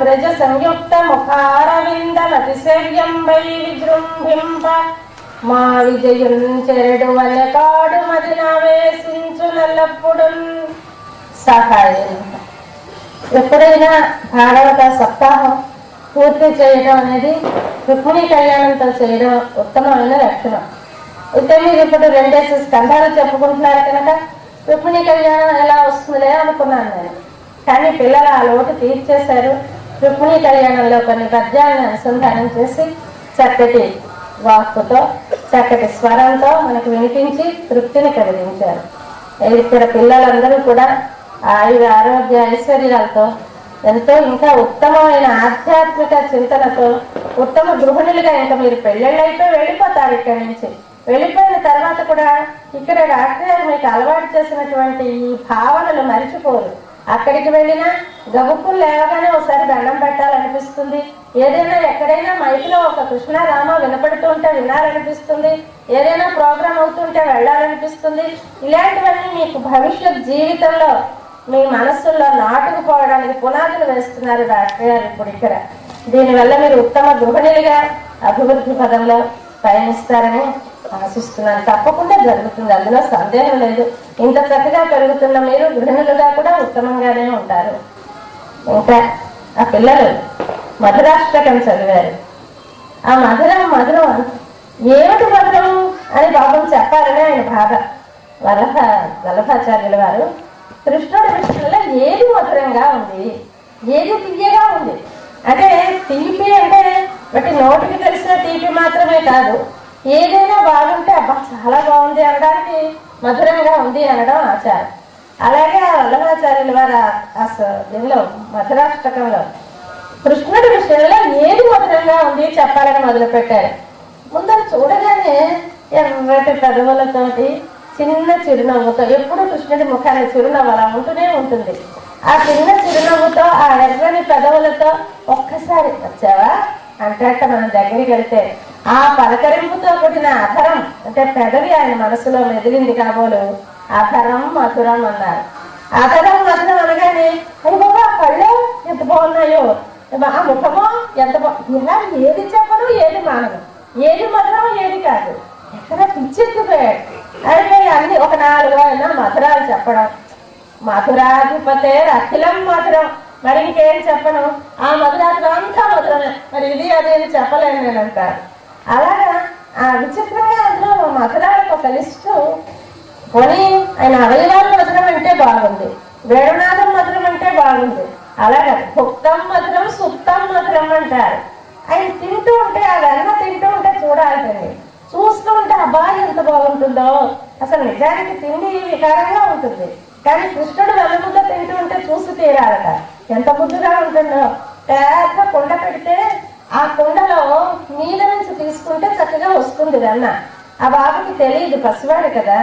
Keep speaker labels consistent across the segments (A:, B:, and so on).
A: వ్రజ సంయుక్త ముఖారవిందమతిశవ్యం why విజృంభింప మా విజయం చెరడు వనకాడు మది నావేశించు నల్లప్పుడు సహాయం. ఎప్పుడైనా భాగవత సప్తాహం పూర్తి చేయడం అనేది రుక్మిణీ కళ్యాణంతో చేయడం ఉత్తమమైన లక్షణం. అయితే మీరు ఇప్పుడు 2 స్కంధాలు చెప్పుకుంటున్నారు కనుక రుక్మిణీ కళ్యాణం ఎలా వస్తుందిలే అనుకున్నాను నేను. కానీ పిల్లలు ఆ లోటు తీర్చేశారు. రుక్మిణీ కళ్యాణంలో కొన్ని పద్యాలను అనుసంధానం చేసి చక్కటి వాక్కుతో చక్కటి స్వరంతో మనకు వినిపించి తృప్తిని కలిగించారు. ఇక్కడ పిల్లలందరూ కూడా ఆయుర ఆరోగ్య ఐశ్వర్యాలతో ఎంతో ఇంకా ఉత్తమమైన ఆధ్యాత్మిక చింతనతో ఉత్తమ గృహిణులుగా ఇంకా మీరు పెళ్ళిళ్ళైపోయి వెళ్ళిపోతారు. ఇక్కడి నుంచి వెళ్ళిపోయిన తర్వాత కూడా ఇక్కడ డాక్టర్ గారు మీకు అలవాటు చేసినటువంటి ఈ భావనలు మరిచిపోరు. అక్కడికి వెళ్ళినా గబుక్కులు లేవగానే ఒకసారి దండం పెట్టాలనిపిస్తుంది. ఏదైనా ఎక్కడైనా మైకులో ఒక కృష్ణారామ వినపడుతూ ఉంటే వినాలనిపిస్తుంది. ఏదైనా ప్రోగ్రాం అవుతుంటే వెళ్ళాలనిపిస్తుంది. ఇలాంటివన్నీ మీకు భవిష్యత్ జీవితంలో మీ మనస్సుల్లో నాటుకుపోవడానికి పునాదులు వేస్తున్నారు డాక్టర్ గారు ఇప్పుడు ఇక్కడ. దీనివల్ల మీరు ఉత్తమ గృహిణులుగా అభివృద్ధి పదంలో పయనిస్తారని ఆశిస్తున్నాను. తప్పకుండా జరుగుతుంది, అందులో సందేహం లేదు. ఇంత చక్కగా పెరుగుతున్న మీరు గృహిణులుగా కూడా ఉత్తమంగానే ఉంటారు. ఇంకా ఆ పిల్లలు మధురాష్టకం చదివారు. ఆ మధురం ఏమిటి మధురం అని పాపం చెప్పాలని ఆయన బాధ. వల్లభాచార్యుల వారు కృష్ణుడి విషయంలో ఏది మధురంగా ఉంది, ఏది తీయగా ఉంది అంటే, తీపి అంటే బట్టి నోటికి తెలిసిన తీపి మాత్రమే కాదు, ఏదైనా బాగుంటే అబ్బా చాలా బాగుంది అనడానికి మధురంగా ఉంది అనడం ఆచారం. అలాగే వల్లభాచార్యుల వారు దీనిలో మధురాష్టకంలో కృష్ణుడి విషయంలో ఏది మధురంగా ఉంది చెప్పాలని మొదలుపెట్టారు. ముందర చూడగానే ఎర్రటి పెదవులతోటి చిన్న చిరునవ్వుతో, ఎప్పుడు కృష్ణుడి ముఖాన్ని చిరునవ్వు అలా ఉంటూనే ఉంటుంది. ఆ చిన్న చిరునవ్వుతో ఆ ఎర్రని పెదవులతో ఒక్కసారి వచ్చావా అంటట మనం దగ్గరికి వెళ్తే ఆ పలకరింపుతో కూడిన అధరం అంటే పెదవి ఆయన మనసులో మెదిలింది కాబోలు. అధరం మధురం అన్నారు. అధరం మధురం అనగానే అయ్యి బాబా కళ్ళు ఎంత బాగున్నాయో, ఆ ముఖమో ఎంత ఇలా ఏది చెప్పను ఏది మానను, ఏది మధురం ఏది కాదు, ఎక్కడ పిచ్చెత్తిపోయాడు. అయితే అన్ని ఒక 4 అయినా మధురాలు చెప్పడం. మధురాధిపతే అఖిలం మధురం, మరి ఇంకేం చెప్పను, ఆ మధురాధిపతి అంతా మధురమే, మరి ఇది అదేది చెప్పలేను నేను అంటారు. అలాగా ఆ విచిత్రంగా అందులో మధురాలకు ఒక లిస్టు కొని ఆయన అవయవాలు మధురం అంటే బాగుంది, వేణునాథం మధురం అంటే బాగుంది, అలాగే భుక్తం మధురం సుప్తం మధురం అంటారు. ఆయన తింటూ ఉంటే అదన్నా తింటూ ఉంటే చూడాల్సింది, చూస్తూ ఉంటే అబ్బా ఎంత బాగుంటుందో. అసలు నిజానికి తిండి వికారంగా ఉంటుంది, కానీ కృష్ణుడు వెన్నముద్ద తింటూ ఉంటే చూసి తీరాలట ఎంత ముద్దుగా ఉంటుందో. పెద్ద కుండ పెడితే ఆ కుండలో మీద నుంచి తీసుకుంటే చక్కగా వస్తుంది వెన్న. ఆ బాబుకి తెలియదు, పసివాడు కదా,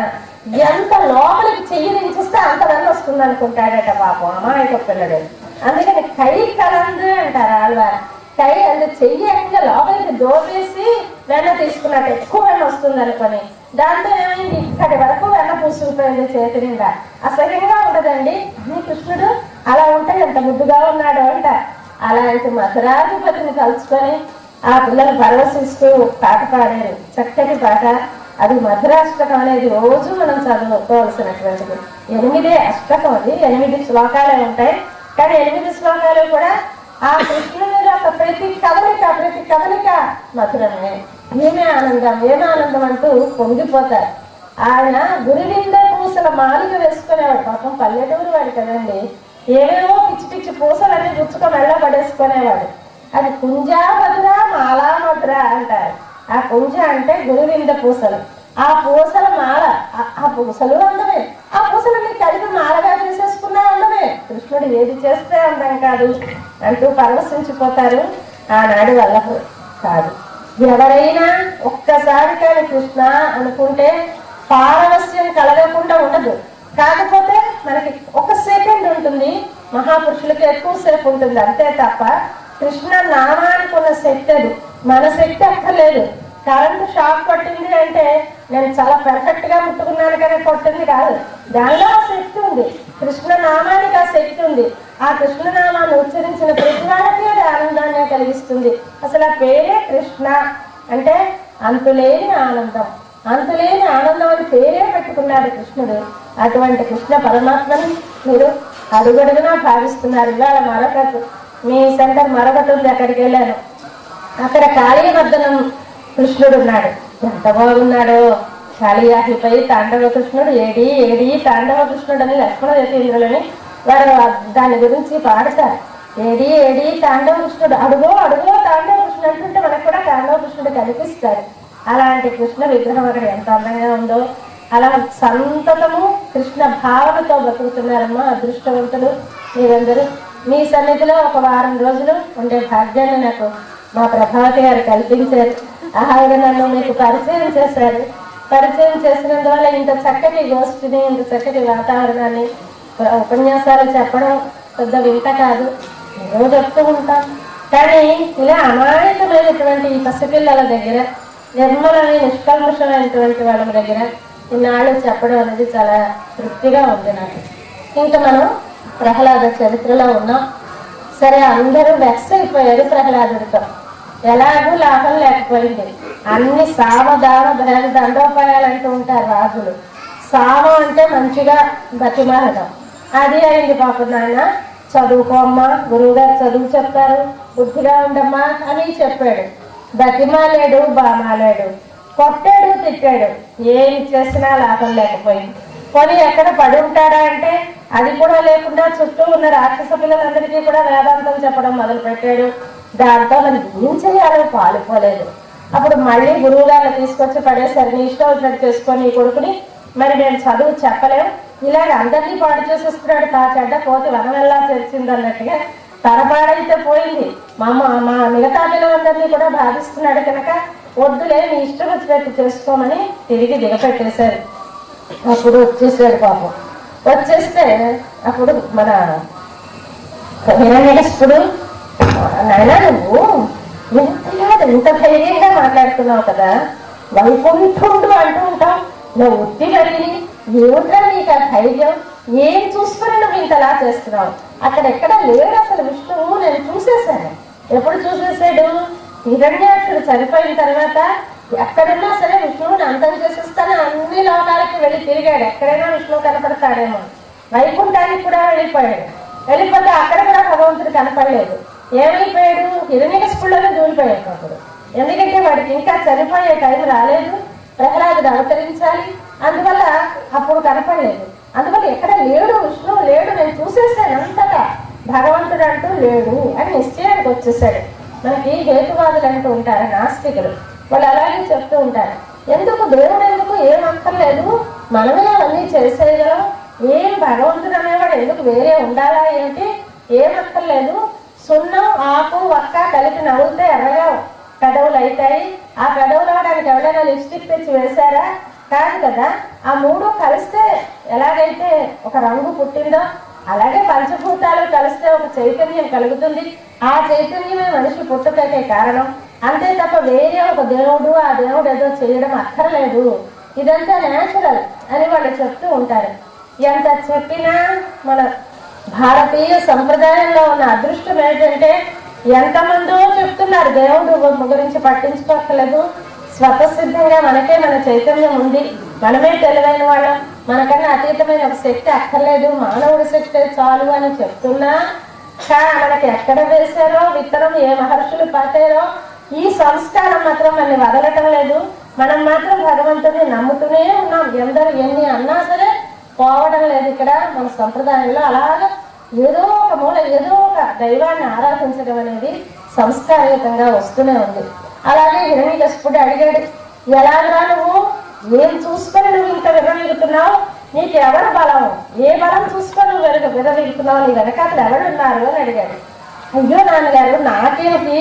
A: ఎంత లోపలికి చెయ్యి దించిస్తే అంత వెన్న వస్తుంది అనుకుంటాడట పాపం అమాయక పిల్లడు. అందుకని కై కలందు అంటారు ఆళ్వారు. కై అంటే చెయ్యి ఇంకా లోపలికి దోపేసి వెన్న తీసుకున్నట్టు ఎక్కువ వెన్న వస్తుంది అనుకొని దాంతో ఏమైంది ఇక్కడి వరకు వెన్న పూసుకుపోయింది చేతి నిండా. అసహ్యంగా ఉండదండి నీ కృష్ణుడు అలా ఉంటే ఎంత ముద్దుగా ఉన్నాడు అంట. అలాంటి మధురాధిపతిని కలుసుకొని ఆ పిల్లలు పరవశిస్తూ పాట పాడారు, చక్కటి పాట. అది మధురాష్టకం అనేది రోజు మనం చదువుకోవాల్సినటువంటిది. 8 అష్టకం, అది 8 శ్లోకాలే ఉంటాయి. కానీ 8 శ్లోకాలు కూడా ఆ కృష్ణుని యొక్క ప్రతి కదలిక మధురమే. ఏమే ఆనందం అంటూ పొంగిపోతారు. ఆయన గురివింద పూసల మాలిక వేసుకునేవాడు, పాపం పల్లెటూరు వాడు కదండి, ఏవేవో పిచ్చి పిచ్చి పూసలన్నీ గుచ్చుక మెళ్ళ పడేసుకునేవాడు. అది కుంజా మధుర మాలా మధుర అంటారు. ఆ కుంజ అంటే గురివింద పూసలు, ఆ పూసల మాల, ఆ పూసలు అందమే, ఆ పూసలన్నీ కలిపి మాలగా తీసేసుకున్నా అందమే. కృష్ణుడు ఏది చేస్తే అందం కాదు అంటూ పరవశించిపోతారు. ఆనాడు వల్ల కాదు, ఎవరైనా ఒక్కసారి కానీ కృష్ణ అనుకుంటే పారవస్యం కలగకుండా ఉండదు. కాకపోతే మనకి 1 సెకండ్ ఉంటుంది, మహాపురుషులకి ఎక్కువసేపు ఉంటుంది అంతే తప్ప కృష్ణ నామానికి ఉన్న శక్తి అది, మన శక్తి అక్కర్లేదు. కరెంటు షాక్ కొట్టింది అంటే నేను చాలా పర్ఫెక్ట్ గా ముట్టుకున్నాను కానీ కొట్టింది కాదు, దానిలో ఆ శక్తి ఉంది. కృష్ణ నామానికి ఆ శక్తి ఉంది. ఆ కృష్ణనామాన్ని ఉచ్చరించిన ప్రతి వాళ్ళకి కలిగిస్తుంది. అసలు ఆ పేరే కృష్ణ అంటే అంతులేని ఆనందం. అంతులేని ఆనందం అని పేరే పెట్టుకున్నాడు కృష్ణుడు. అటువంటి కృష్ణ పరమాత్మని మీరు అడుగడుగునా భావిస్తున్నారు. ఇవాళ మరొక మీ సెంటర్ మరొకటి ఉంది, అక్కడికి వెళ్ళాను. అక్కడ కాళీవర్ధనం కృష్ణుడు ఉన్నాడు. ఎంత బాగున్నాడో! కాళీయాహిపై తాండవ కృష్ణుడు, ఏడి ఏడి తాండవ కృష్ణుడు అని లక్ష్మణ యతీంద్రులని వారు దాని గురించి పాడతారు. ఏడి ఏడి తాండవ కృష్ణుడు, అడుగో అడుగో తాండవ కృష్ణుడు అంటుంటే మనకు కూడా తాండవ కృష్ణుడు కనిపిస్తాడు. అలాంటి కృష్ణ విగ్రహం అక్కడ ఎంత అందంగా ఉందో! అలా సంతతము కృష్ణ భావనతో బతుకుతున్నారమ్మా అదృష్టవంతులు మీరందరూ. మీ సన్నిధిలో ఒక వారం రోజులు ఉండే భాగ్యాన్ని నాకు మా ప్రభావతి గారు కల్పించారు. ఆవిడ నన్ను మీకు పరిచయం చేశారు. పరిచయం చేసినందువల్ల ఇంత చక్కటి గోష్ఠిని, ఇంత చక్కటి వాతావరణాన్ని, ఉపన్యాసాలు చెప్పడం పెద్ద వింత కాదు, ఏదో చెప్తూ ఉంటాం. కానీ ఇలా అమాయకమైనటువంటి ఈ పసిపిల్లల దగ్గర, నిర్మలమైన నిష్కల్మషమైనటువంటి వాళ్ళ దగ్గర ఇన్నాళ్ళు చెప్పడం అనేది చాలా తృప్తిగా ఉంది నాకు. ఇంకా మనం ప్రహ్లాద చరిత్రలో ఉన్నాం. సరే, అందరూ వెక్స్ అయిపోయారు ప్రహ్లాదుడితో. ఎలాగూ లాభం లేకపోయింది. అన్ని సామదాన దండోపాయాలు అంటూ ఉంటారు రాజులు. సామం అంటే మంచిగా బతిమాలడం. అది అయింది. పాపం నాయన చదువుకోమ్మా, గురువు గారు చదువు చెప్తారు, బుద్ధిగా ఉండమ్మా అని చెప్పాడు. బతిమాలేడు, బామాలేడు, కొట్టాడు, తిట్టాడు. ఏమి చేసినా లాభం లేకపోయింది. కొని ఎక్కడ పడి ఉంటాడా అంటే అది కూడా లేకుండా చుట్టూ ఉన్న రాక్షస పిల్లలందరికీ కూడా వేదాంతం చెప్పడం మొదలు పెట్టాడు. దాంతో మనం ఏం చేయాలో పాలుపోలేదు. అప్పుడు మళ్ళీ గురువు గారిని తీసుకొచ్చి పడేసరి, నీ ఇష్టం వచ్చినట్టు చేసుకొని ఈ కొడుకుని, మరి నేను చదువు చెప్పలేము, ఇలాగ అందరినీ పాడు చేసేస్తున్నాడు, తా చెడ్డ కోతి వనవెల్లా చేర్చింది అన్నట్టుగా తన పాడైతే పోయింది. మా మిగతా పిల్లలందరినీ కూడా బాధిస్తున్నాడు కనుక వద్దులే, నీ ఇష్టం వచ్చినట్టు చేసుకోమని తిరిగి దిగపెట్టేశారు. అప్పుడు వచ్చేసాడు పాపం. వచ్చేస్తే అప్పుడు మన హిరణ్యకశిపుడు, నాయనా నువ్వు ఎంత ధైర్యంగా మాట్లాడుతున్నావు కదా, వైకుంఠుడు అంటూ ఉంటావు, నువ్వు ఉత్తి కలిగి ఏమిట్రా నీకు ఆ ధైర్యం, ఏం చూసుకొని నువ్వు ఇంతలా చేస్తున్నావు? అక్కడెక్కడ లేడు అసలు విష్ణువు, నేను చూసేశాను. ఎప్పుడు చూసేసాడు? హిరణ్యాక్షుడు చనిపోయిన తర్వాత ఎక్కడున్నా సరే విష్ణువుని అంతం చేసేస్తాను అన్ని లోకాలకి వెళ్ళి తిరిగాడు. ఎక్కడైనా విష్ణువు కనపడతాడేమో. వైకుంఠానికి కూడా వెళ్ళిపోయాడు. వెళ్ళిపోతే అక్కడ కూడా భగవంతుడు కనపడలేదు. ఏమైపోయాడు? హిరణ్యకశిపుడులోనే దూరిపోయాడు అప్పుడు. ఎందుకంటే వాడికి ఇంకా చనిపోయే టైం రాలేదు, ప్రహ్లాదుడు అవతరించాలి. అందువల్ల అప్పుడు కనపడలేదు. అందువల్ల ఎక్కడ లేడు, విష్ణువు లేడు, నేను చూసేసాను అంతటా, భగవంతుడు అంటూ లేడు అని నిశ్చయానికి వచ్చేసాడు. మనకి హేతువాదులు అంటూ ఉంటారు, నాస్తికులు. వాళ్ళు అలాగే చెప్తూ ఉంటారు, ఎందుకు దేవుడు ఎందుకు, ఏం అక్కర్లేదు, మనమే అవన్నీ చేసేయగలం, ఏం భగవంతుడు అనేవాడు ఎందుకు వేరే ఉండాలా ఏంటి, ఏం అక్కర్లేదు, సున్నం ఆకు వక్క కలిపి నవ్వుతే ఎర్రగా పెదవులు అవుతాయి. ఆ పెదవులు అవడానికి ఎవరైనా లిప్స్టిక్ తెచ్చి వేశారా? కాదు కదా. ఆ మూడు కలిస్తే ఎలాగైతే ఒక రంగు పుట్టిందో అలాగే పంచభూతాలు కలిస్తే ఒక చైతన్యం కలుగుతుంది. ఆ చైతన్యమే మనిషి పుట్టుకకే కారణం. అంతే తప్ప వేరే ఒక దేవుడు, ఆ దేవుడు ఏదో చేయడం అక్కర్లేదు, ఇదంతా న్యాచురల్ అని వాళ్ళు చెప్తూ ఉంటారు. ఎంత చెప్పినా మన భారతీయ సంప్రదాయంలో ఉన్న అదృష్టం ఏంటంటే ఎంతమందో చెప్తున్నారు దేవుడు గురించి పట్టించుకోక్కర్లేదు, స్వతసిద్ధంగా మనకే మన చైతన్యం ఉంది, మనమే తెలివైన వాళ్ళం, మనకన్నా అతీతమైన ఒక శక్తి అక్కర్లేదు, మానవుడి శక్తి చాలు అని చెప్తున్నా మనకి ఎక్కడ వేశారో విత్తనం, ఏ మహర్షులు పాతారో ఈ సంస్కారం మాత్రం మనల్ని వదలటం లేదు. మనం మాత్రం భగవంతుడిని నమ్ముతూనే ఉన్నాం. ఎందరు ఎన్ని అన్నా సరే పోవడం లేదు. ఇక్కడ మన సంప్రదాయంలో అలాగా ఏదో ఒక మూల ఏదో ఒక దైవాన్ని ఆరాధించడం అనేది సంస్కారయుతంగా వస్తూనే ఉంది. అలాగే హిరణ్యకశిపుడు అడిగాడు, ఎలాగా నువ్వు ఏం చూసుకొని నువ్వు ఇంత విర్రవీగుతున్నావు, నీకు ఎవరు బలం, ఏ బలం చూసుకొని నువ్వు విర్రవీగుతున్నావు, నీ వెనకాతలు ఎవరున్నారు అని అడిగాడు. అయ్యో నాన్నగారు, నాకేంటి,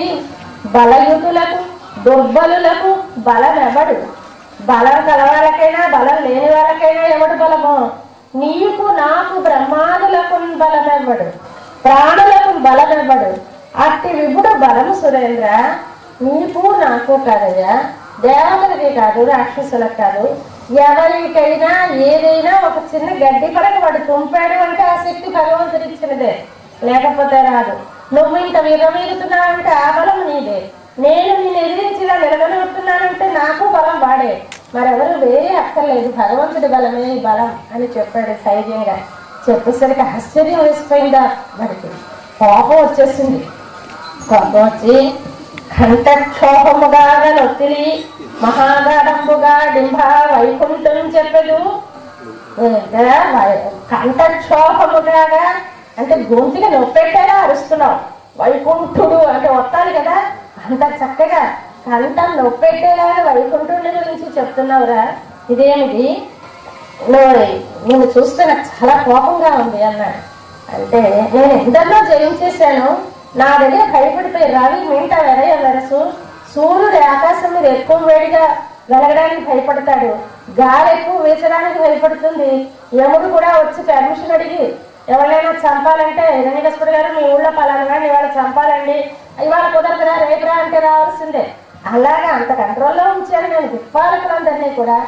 A: బలయుతులకు దుర్బలులకు బలం ఎవడు, బలం కలవాళ్ళకైనా బలం లేని వాళ్ళకైనా ఎవడు బలమో, నీకు నాకు బ్రహ్మాదులకు బలమెవ్వడు, ప్రాణులకు బలమెవ్వడు, అట్టి విభుడు బలము సురేంద్ర, నీకు నాకు కాదయ్యా, దేవతలకి కాదు, రాక్షసులకు కాదు, ఎవరికైనా ఏదైనా ఒక చిన్న గడ్డి పడక వాడు తుంపాడు అంటే ఆ శక్తి భగవంతుడు ఇచ్చినదే, లేకపోతే రాదు. నువ్వు ఇంత విరమీగుతున్నావంటే ఆ బలం నీదే, నేను నేను ఎదిరించిలా నిలబడుతున్నానంటే నాకు బలం వాడే, మరెవరు వేరే అక్కర్లేదు, భగవంతుడి బలమే ఈ బలం అని చెప్పాడు ధైర్యంగా. చెప్పేసరికి ఆశ్చర్యం వేసిపోయిందా వాడికి, కోపం వచ్చేసింది. కోపం వచ్చి కంఠక్షోభముగా నొత్తిలి మహాగాఢంబుగా డింభ వైకుంఠం చెప్పదు. కంఠక్షోభముగా అంటే గొంతుగా నొప్పెట్టేలా అరుస్తున్నావు, వైకుంఠుడు అంటే వస్తాను కదా, అంత చక్కగా కంఠం నొప్పెట్టేలాగా వైకుంఠుడి గురించి చెప్తున్నావురా, ఇదేమిటి, నేను చూస్తే నాకు చాలా కోపంగా ఉంది అన్నాడు. అంటే నేను ఎందరిలో జయించేశాను, నా దగ్గర భయపడిపోయి రవి మింట వెరయ వెరసు, సూర్యుడు ఆకాశం మీద ఎక్కువ వేడిగా వెలగడానికి భయపడతాడు, గాలి ఎక్కువ వీచడానికి భయపడుతుంది, యముడు కూడా వచ్చి పర్మిషన్ అడిగి ఎవరైనా చంపాలంటే రంగేశ్వర గారు మీ ఊళ్ళో పలానా ఇవాళ చంపాలండి, ఇవాళ కుదరదురా రేపురా అంటే రావాల్సిందే. అలాగా అంత కంట్రోల్లో ఉంచాను నేను దిక్పాలకులందరినీ కూడా.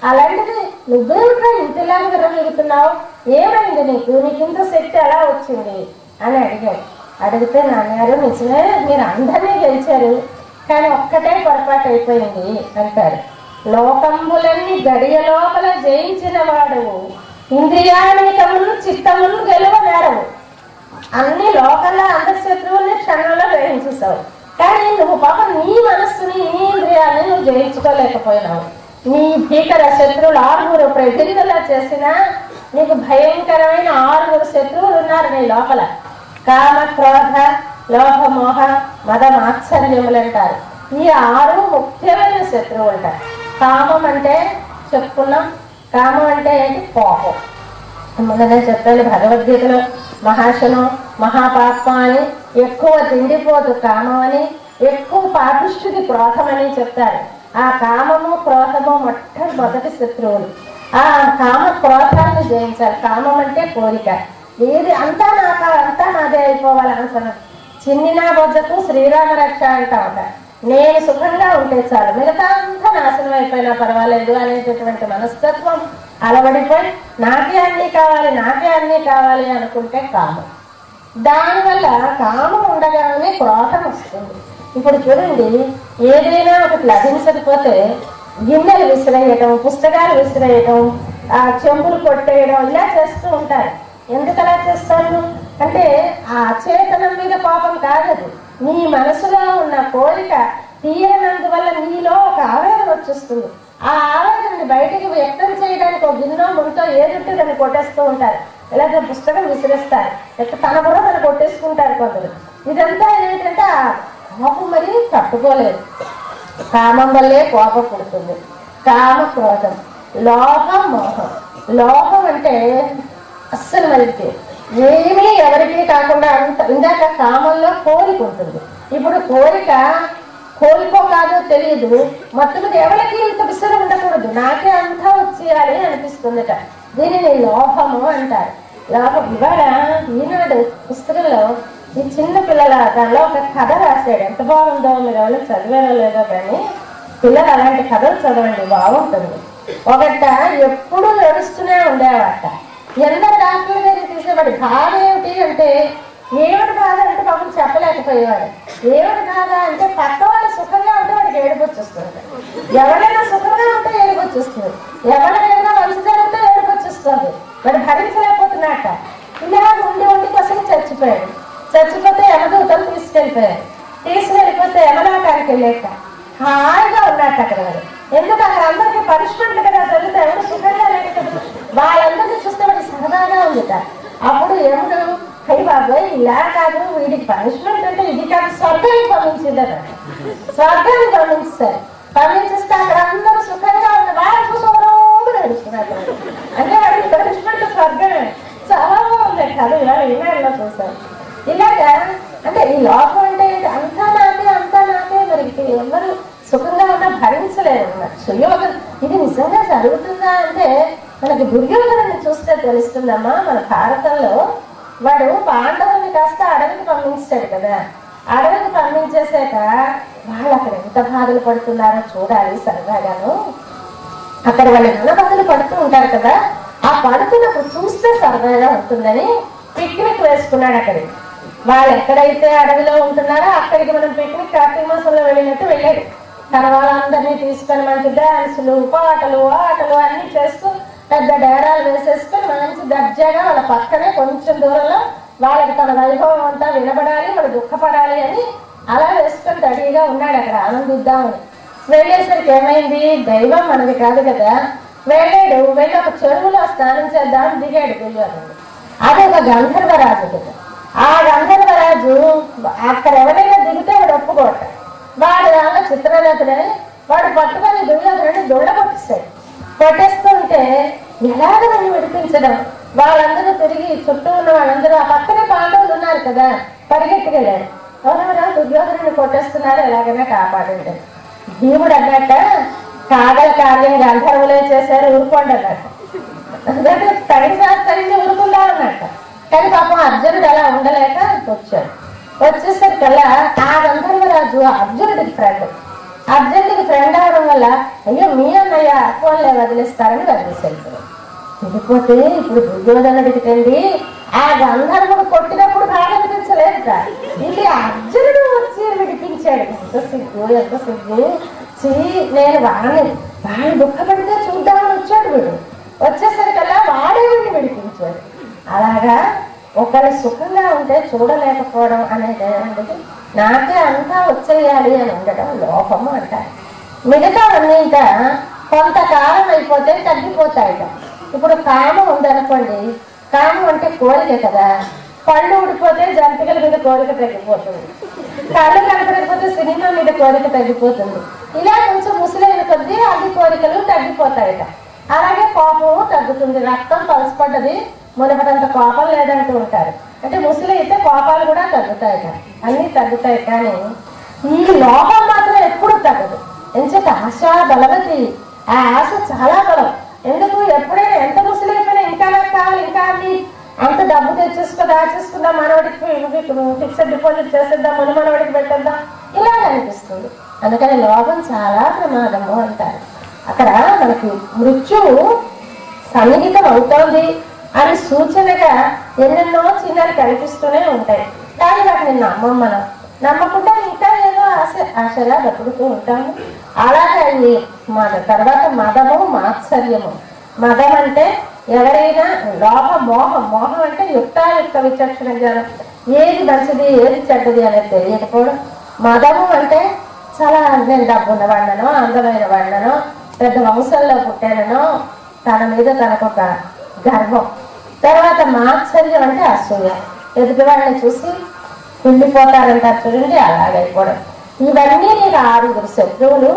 A: అలాంటిది నువ్వేమిట్రా ఇంతలాగా విరమిగుతున్నావు, ఏమైంది నీకు ఇంత శక్తి ఎలా వచ్చింది అని అడిగాడు. అడిగితే నాన్నగారు నిజమే మీరు అందరినీ గెలిచారు, కానీ ఒక్కటే పొరపాటు అయిపోయింది అంటారు. లోకంబులన్నీ గడియ లోపల జయించిన వాడు ఇంద్రియానికమును చిత్తమును గెలవనేరవు. అన్ని లోకంలో అందరి శత్రువుల్ని క్షణంలో గ్రహించేసావు, కానీ నువ్వు పాపం నీ మనస్సుని నీ ఇంద్రియాలని నువ్వు జయించుకోలేకపోయినావు. నీ భీకర శత్రువులు 6 ప్రతినిధులా చేసినా నీకు భయంకరమైన 6 శత్రువులు ఉన్నారు నీ లోపల. కామ క్రోధ లోభ మోహ మద మాత్సర్యములు అంటారు. ఈ 6 ముఖ్యమైన శత్రువులు అంటారు. కామం అంటే చెప్పుకున్నాం, కామం అంటే ఏంటి, కోపం. మొన్ననే చెప్పాను భగవద్గీతలో మహాశనం మహాపాపం అని, ఎక్కువ తిండిపోదు కామం అని, ఎక్కువ పాపిష్టిది క్రోధం అని చెప్తారు. ఆ కామము క్రోధము మొట్టమొదటి శత్రువులు. ఆ కామ క్రోధాన్ని జయించాలి. కామం అంటే కోరిక, ఏది అంతా నాదే అయిపోవాలనుకున్నాను. చిన్నిన బొజ్జకు శ్రీరామ రక్ష అంటామట. నేను సుఖంగా ఉంటే చాలు, మిగతా అంతా నాశనం అయిపోయినా పర్వాలేదు అనేటటువంటి మనస్తత్వం అలవడిపోయి నాకే అన్నీ కావాలి అనుకుంటే కామం. దానివల్ల కామం ఉండగానే క్రోధం వస్తుంది. ఇప్పుడు చూడండి, ఏదైనా ఒకటి లభించకపోతే గిన్నెలు విసిరేయటం, పుస్తకాలు విసిరేయటం, చెంబులు కొట్టేయడం ఇలా చేస్తూ ఉంటారు. ఎందుకు అలా చేస్తారు అంటే ఆ అచేతనం మీద కోపం కాదది, నీ మనసులో ఉన్న కోరిక తీరనందువల్ల నీలో ఒక ఆవేదన వచ్చేస్తుంది. ఆ ఆవేదనని బయటికి వ్యక్తం చేయడానికి ఒక గిన్నె ముంతో ఏదుంటే దాన్ని కొట్టేస్తూ ఉంటారు, ఇలాగే పుస్తకం విసిరేస్తారు, తన బుర్ర తను కొట్టేసుకుంటారు కొందరు. ఇదంతా ఏంటంటే ఆ కోపం మరి తట్టుకోలేదు. కామం వల్లే కోపం పుడుతుంది. కామ క్రోధం, లోభం మోహం. లోభం అంటే అస్సలు మరికి ఏమీ ఎవరికి కాకుండా అంత. ఇందాక కామంలో కోరిక ఉంటుంది, ఇప్పుడు కోరికో కాదో తెలియదు, మొత్తం ఎవరికి ఇంత విసురు ఉండకూడదు, నాకే అంతా వచ్చేయాలి అనిపిస్తుందట. దీనిని లోభము అంటారు. లోభం. ఇవాళ ఈనాడు పుస్తకంలో ఈ చిన్న పిల్లల దానిలో ఒక కథ రాశాడు. ఎంత బాగుందో, మీరు ఎవరు చదివారో లేదో కానీ పిల్లలు అలాంటి కథలు చదవండి, బాగుంటుంది. ఒకట ఎప్పుడు ఏడుస్తూనే ఉండేవాట. ఎందరు డాక్టర్ల దగ్గర తీసేవాడు. బాధ ఏమిటి అంటే, ఏమిటి బాధ అంటే పాపం చెప్పలేకపోయేవాడు. ఏమిటి బాధ అంటే పక్క వాళ్ళు సుఖంగా ఉంటే వాడికి ఏడుపొచ్చేస్తుంది, ఎవరైనా సుఖంగా ఉంటే ఏడుపొచ్చేస్తుంది, ఎవరైనా మంచి జరిగితే ఏడుపొచ్చేస్తుంది. వాడు భరించలేకపోతున్నట్ట. ఇలా ఉండి కోసం చచ్చిపోయాడు. చచ్చిపోతే యమదూతలు తీసుకెళ్ళిపోతే యమలోకానికి వెళ్ళేట హాయిగా ఉన్నట్టు అక్కడ వాడు. ఎందుకు అక్కడ అందరికీ పనిష్మెంట్ కదా జరుగుతా, ఎవరు సుఖంగా లేదు కదా, వాళ్ళందరినీ చూస్తే వాడికి సరదాగా ఉందిట. అప్పుడు యముడు హై బాబాయ్ ఇలా కాదు, వీడికి పనిష్మెంట్ అంటే ఇది కాదు, స్వర్గానికి పంపించిందట. స్వర్గానికి పంపించారు. పంపించిస్తే అక్కడ అందరూ సుఖంగా ఉంది, వాళ్ళు చూసుకోవడం నడుస్తున్నారు. అంటే వాడికి పనిష్మెంట్ స్వర్గమే. చాలా బాగుంది కథ, ఇవాళ ఈనాడులో చూసారు. ఇలాగా అంటే ఈ లోపం అంటే అంతా నాకే మరి ఎవరు సుఖంగా ఉన్నా భరించలేరు అన్నమాట. సుయోగం ఇది నిజంగా జరుగుతుందా అంటే మనకి దుర్యోధనుని చూస్తే తెలుస్తుందమ్మా. మన భారతంలో వాడు పాండవుల్ని కాస్త అడవికి పంపించాడు కదా. అడవికి పంపించేసాక వాళ్ళు అక్కడ ఎంత బాధలు పడుతున్నారో చూడాలి సరదాగాను. అక్కడ వాళ్ళు ఎంత బాధలు పడుతూ ఉంటారు కదా, ఆ పడుతున్నప్పుడు చూస్తే సరదాగా ఉంటుందని పిక్నిక్ వేసుకున్నాడు. అక్కడికి వాళ్ళు ఎక్కడైతే అడవిలో ఉంటున్నారో అక్కడికి మనం పిక్నిక్ కార్తీక మాసంలో వెళ్ళినట్టు వెళ్ళాడు. తన వాళ్ళందరినీ తీసుకొని మంచి డాన్సులు, పాటలు, ఆటలు అన్ని చేస్తూ పెద్ద డేరాలు వేసేసుకొని మంచి దర్జాగా వాళ్ళ పక్కనే కొంచెం దూరంలో వాళ్ళకి తన వైభవం అంతా వినబడాలి, వాళ్ళు దుఃఖపడాలి అని అలా వేసుకొని రెడీగా ఉన్నాడు అక్కడ ఆనందిద్దామని. వెళ్ళేసరికి ఏమైంది, దైవం మనది కాదు కదా. వెళ్ళాడు, వెళ్ళి ఒక చెరువులో స్నానం చేద్దామని దిగాడు దుర్యోధనుడు. అది ఒక గంధర్వరాజు కదా. ఆ గంధర్వరాజు అక్కడ ఎవరైనా దిగితే వాడు ఒప్పుకోట. వాడు దానిలో చిత్రరథుడని వాడు పట్టుకొని దుర్యోధనుడిని దొళ్ళ కొట్టిస్తాడు. కొట్టేస్తుంటే ఎలాగ నన్ను విడిపించడం, వాళ్ళందరూ తిరిగి చుట్టూ ఉన్న వాళ్ళందరూ ఆ పక్కనే పాండవులు ఉన్నారు కదా, పరిగెట్టుకెళ్ళాడు. ఎవరెవరో దుర్యోధనుడిని కొట్టేస్తున్నారు, ఎలాగైనా కాపాడండి. భీముడు అన్నట్ట కాగల కార్యం గంధర్వులే చేశారు, ఊరుకోండి అన్నట్ట. అందుకంటే తగిన శాస్త్రించి ఊరుకుందా అన్నట్ట. కానీ పాపం అర్జునుడు అలా ఉండలేక వచ్చాడు. వచ్చేసరికల్లా ఆ గంధర్వరాజు అర్జునుడికి ఫ్రెండ్. అర్జునుడికి ఫ్రెండ్ అవడం వల్ల అయ్యో మీ అన్నయ్య ఫోన్లే వదిలేస్తారని వదిలేసారు. వెళ్ళిపోతే ఇప్పుడు దుర్యోధనుడికి తండ్రి ఆ గంధర్వుడు కొట్టినప్పుడు బాగా అనిపించలేదుట. ఇది అర్జునుడు వచ్చి విడిపించాడు. ఎంత సిగ్గు, ఎంత సిగ్గు. నేను వాడిని దుఃఖపడితే చూద్దామని వచ్చాడు వీడు. వచ్చేసరికల్లా వాడే వీడిని విడిపించాడు. అలాగా ఒకరి సుఖంగా ఉంటే చూడలేకపోవడం అనేది నాకే అంతా వచ్చేయాలి అని ఉండడం లోపము అంటారు. మిగతావన్నీ ఇంకా కొంతకాలం అయిపోతే తగ్గిపోతాయిట. ఇప్పుడు కామం ఉందనుకోండి, కామం అంటే కోరిక కదా. పళ్ళు ఊడిపోతే జంతికల మీద కోరిక తగ్గిపోతుంది, కళ్ళు కనపడకపోతే సినిమా మీద కోరిక తగ్గిపోతుంది. ఇలా కొంచెం ముసలైన కొద్దీ అన్ని కోరికలు తగ్గిపోతాయిట. అలాగే కోపము తగ్గుతుంది. రక్తం పలసపడ్డది, మునపడంత కోపం లేదంటూ ఉంటారు. అంటే ముసలి అయితే కోపాలు కూడా తగ్గుతాయిట, అన్ని తగ్గుతాయి. కానీ ఈ లోపం మాత్రం ఎప్పుడు తగ్గదు. ఎంచేత ఆశ బలవతి. ఆ ఆశ చాలా బలం. ఎందుకు, ఎప్పుడైనా ఎంత ముసలి అయిపోయినా ఇంకా నాకు కావాలి, ఇంకా అన్ని అంత డబ్బు తెచ్చేసుకుని దాచేసుకుందాం, మనవడికి ఫిక్స్డ్ డిపాజిట్ చేసేద్దాం, మనవడికి పెట్టేద్దాం, ఇలాగ అనిపిస్తుంది. అందుకని లోపం చాలా ప్రమాదము అంటారు. అక్కడ మనకి మృత్యువు సన్నిహితం అవుతోంది అని సూచనగా ఎన్నెన్నో చిన్నలు కనిపిస్తూనే ఉంటాయి. కానీ వాటిని మనం నమ్మకుండా ఇంకా ఏదో ఆశగా బతుకుతూ ఉంటాము. అలాగే తర్వాత మదము, మాత్సర్యము. మదం అంటే ఎవరైనా మోహం అంటే యుక్తాయుక్త విచక్షణ జ్ఞానం, ఏది మంచిది ఏది చెడ్డది అనేది తెలియకపోవడం. మదము అంటే చాలా నేను డబ్బున్న వాడినో, అందమైన వాడినో, పెద్ద వంశంలో పుట్టానో, తన మీద తనకొక గర్వం. తర్వాత మాత్సర్యం అంటే అసూయ, ఎదుటివాడిని చూసి కుండిపోతారంటారు చూడండి, అలాగైపోవడం. ఇవన్నీ నీకు 6 శత్రువులు.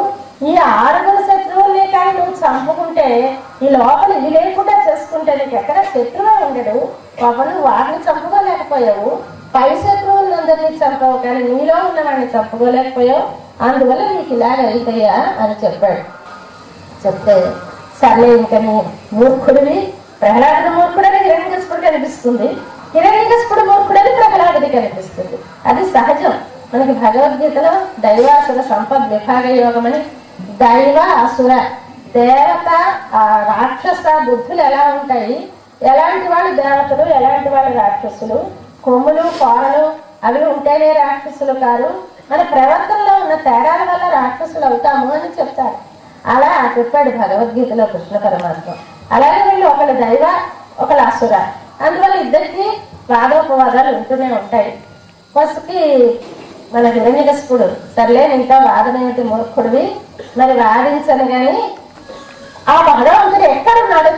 A: ఈ 6 శత్రువుల్ని కానీ నువ్వు చంపుకుంటే, ఈ లోపల ఇవి లేకుండా చేసుకుంటే నీకు ఎక్కడ శత్రువే ఉండడు. నువ్వు వారిని చంపుకోలేకపోయావు, పై శత్రువులందరినీ చంపవు, కానీ నీలో ఉన్న వాడిని చంపుకోలేకపోయావు. అందువల్ల నీకు ఇలాగ అవుతాయా అని చెప్పాడు. చెప్తే సర్లే ఇంకా నీ మూర్ఖుడివి, ప్రహ్లాదుడు మూర్ఖుడని హిరణ్యకశిపుడు కనిపిస్తుంది, హిరణ్యకశిపుడు మూర్ఖుడని ప్రహ్లాదుడి కనిపిస్తుంది. అది సహజం. మనకి భగవద్గీతలో దైవాసుర సంపద్ విభాగ యోగం అని దైవ అసుర దేవత రాక్షస బుద్ధులు ఎలా ఉంటాయి, ఎలాంటి వాళ్ళు దేవతలు, ఎలాంటి వాళ్ళు రాక్షసులు, కొమ్ములు కోరలు అవి ఉంటేనే రాక్షసులు కాదు, మన ప్రవర్తనలో ఉన్న తేడాల వల్ల రాక్షసులు అవుతాము అని చెప్తారు. అలా చెప్పాడు భగవద్గీతలో కృష్ణ పరమాత్మ. అలాగే వీళ్ళు ఒకళ్ళ దైవ ఒకళ్ళ అసుర, అందువల్ల ఇద్దరికి వాదోపవాదాలు ఉంటూనే ఉంటాయి. ఫస్ట్కి మన హిరణ్యకశిపుడు సర్లే ఇంకా వాదన ఏమిటి మూర్ఖుడివి, మరి వాదించను కానీ ఆ భగవంతుడు ఎక్కడున్నాడో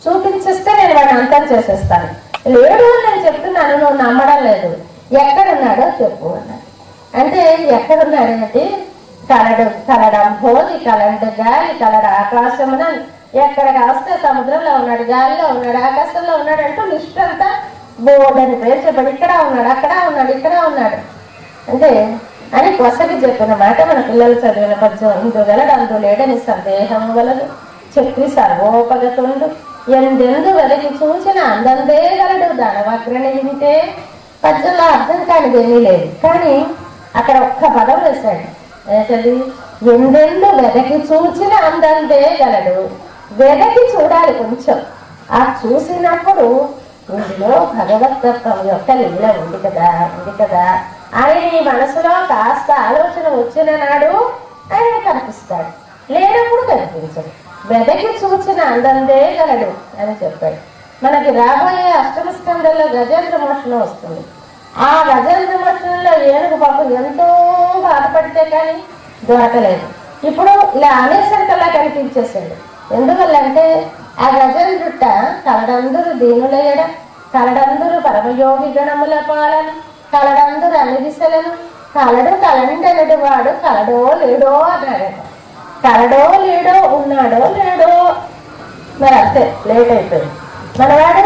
A: చూపించేస్తే నేను వాడిని అంతం చేసేస్తాను. లేడు అని నేను చెప్తున్నాను, నువ్వు నమ్మడం లేదు, ఎక్కడున్నాడో చెప్పు అన్నాడు. అంటే ఎక్కడున్నాడేంటి, కలడంబోది, కలండు గాలి, కలడ ఆకాశమున, ఎక్కడ కాస్తే సముద్రంలో ఉన్నాడు, గాలిలో ఉన్నాడు, ఆకాశంలో ఉన్నాడు అంటూ లిస్ట్ అంతా బోర్డని పేరు చెప్పాడు. ఇక్కడ ఉన్నాడు, అక్కడ ఉన్నాడు, ఇక్కడ ఉన్నాడు అంటే అని కొసకి చెప్పిన మాట మన పిల్లలు చదివిన పద్యం. ఇందుగలడు అందు లేడని సందేహం వలదు, చక్రి సర్వోపగతుండు, ఎందెందు వెదకి చూసిన అందందే గలడు, ధనవగ్రని వింటే. పద్యంలో అర్థం కానిదేమీ లేదు, కానీ అక్కడ ఒక్క పదం వేశాడు. ఏంటది, ఎందెందు వెదకి చూచిన అందందే గలడు. వెదకి చూడాలి కొంచెం, ఆ చూసినప్పుడు ఇందులో భగవతత్వం యొక్క లీల ఉంది కదా అని నీ మనసులో కాస్త ఆలోచన వచ్చిన నాడు ఆయన కనిపిస్తాడు, లేనప్పుడు కనిపించడు. వెదకి చూచిన అందందే గలడు అని చెప్పాడు. మనకి రాబోయే అష్టమ స్కంధంలో గజేంద్ర మోక్షణం వస్తుంది. ఆ గజేంద్ర మోక్షణంలో ఏనుగు పాపం ఎంతో బాధపడితే కానీ దొరకలేదు. ఇప్పుడు ఇలా అనేసరికల్లా కనిపించేసాడు. ఎందువల్లంటే ఆ గజేంద్రుట కలడందరూ దీనులయ్యడ, కలడందరూ పరమయోగి గణముల పాలన, కలడందరూ అన్ని దిశలను, కలడు కలండనడు వాడు కలడో లేడో అన్నాడట. కలడో లేడో, ఉన్నాడో లేడో, మరి అంతే, లేట్ అయిపోయింది. మనవాడు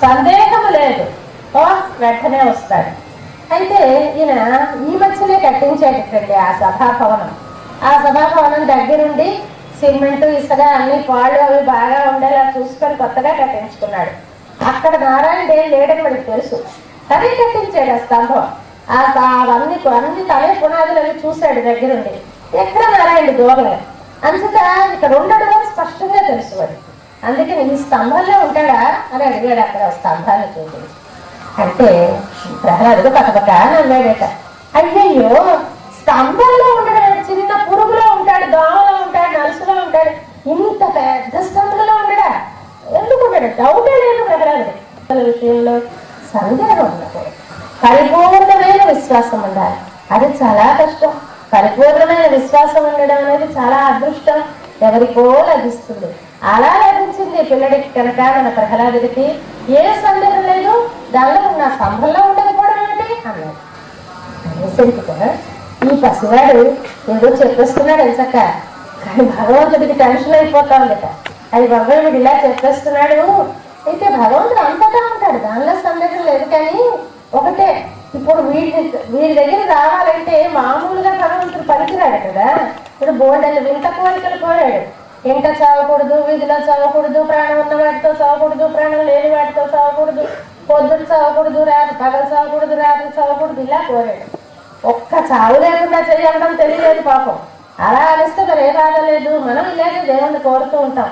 A: సందేహం లేదు, వెంటనే వస్తాడు. అయితే ఈయన ఈ మధ్యనే కట్టించేటండి ఆ సభాభవనం. ఆ సభాభవనం దగ్గరుండి సిమెంటు ఇసుక అన్ని పాళ్ళు అవి బాగా ఉండేలా చూసుకొని కొత్తగా కట్టించుకున్నాడు. అక్కడ నారాయణ లేడని మనకి తెలుసు, తనే కట్టించాడు ఆ స్తంభం. అవన్నీ తనే పునాదులు అవి చూశాడు దగ్గరుండి. ఎక్కడ నారాయణ దూరలేదు, అంతట ఇక్కడ ఉండడు అని స్పష్టంగా తెలుసు వాడు. అందుకని ఈ స్తంభంలో ఉంటాడా అని అడిగాడు. అక్కడ స్తంభాన్ని చూపించి అంటే ప్రహ్లాదుడు పక్కపక్క అన్నాడట. అయ్యయ్యో, స్తంభంలో ఉండడు, చిన్న పురుగులో ఉంటాడు, దోమలో ఉంటాడు, నలుసులో ఉంటాడు, ఇంత పెద్ద స్తంభంలో ఉండడా? ఎందుకు ఉండడు? డౌటే లేదు ప్రహ్లాదుడి విషయంలో, సందేహం ఉండకూడదు. పరిపూర్ణమైన విశ్వాసం ఉండాలి, అది చాలా కష్టం. పరిపూర్ణమైన విశ్వాసం ఉండడం అనేది చాలా అదృష్టం, ఎవరికో లభిస్తుంది. అలా లభించింది పిల్లడికి కనుక మన ప్రహ్లాదుడికి ఏ సందేహం లేదు. దానిలో ఉన్న స్తంభంలో ఉండకపోవడం ఏంటి అన్నాడు. అనేసరికి కూడా ఈ పసివాడు ఏదో చెప్పేస్తున్నాడు ఎంచక్క, కానీ భగవంతుడికి టెన్షన్ అయిపోతాందట. అది భగవంతుడు ఇలా చెప్పేస్తున్నాడు, అయితే భగవంతుడు అంతటా ఉంటాడు, దానిలో సందేహం లేదు. కానీ ఒకటే, ఇప్పుడు వీరి దగ్గర రావాలంటే మామూలుగా భగవంతుడు పలికిరాడు కదా. ఇప్పుడు బోర్డలు వింత కోరికలు కోరాడు. ఇంట చావకూడదు, వీధిలో చావకూడదు, ప్రాణం ఉన్న వాటితో చావకూడదు, ప్రాణం లేని వాటితో చావకూడదు, పొద్దుడు చావకూడదు, పగలు చావకూడదు, రాత్రి చావకూడదు, ఇలా కోరాడు. ఒక్క చావు లేకుండా చేయడం తెలియలేదు పాపం. అలా అనిస్తే మరి ఏ బాధ లేదు. మనం ఇలాగే దేవుణ్ణి కోరుతూ ఉంటాం,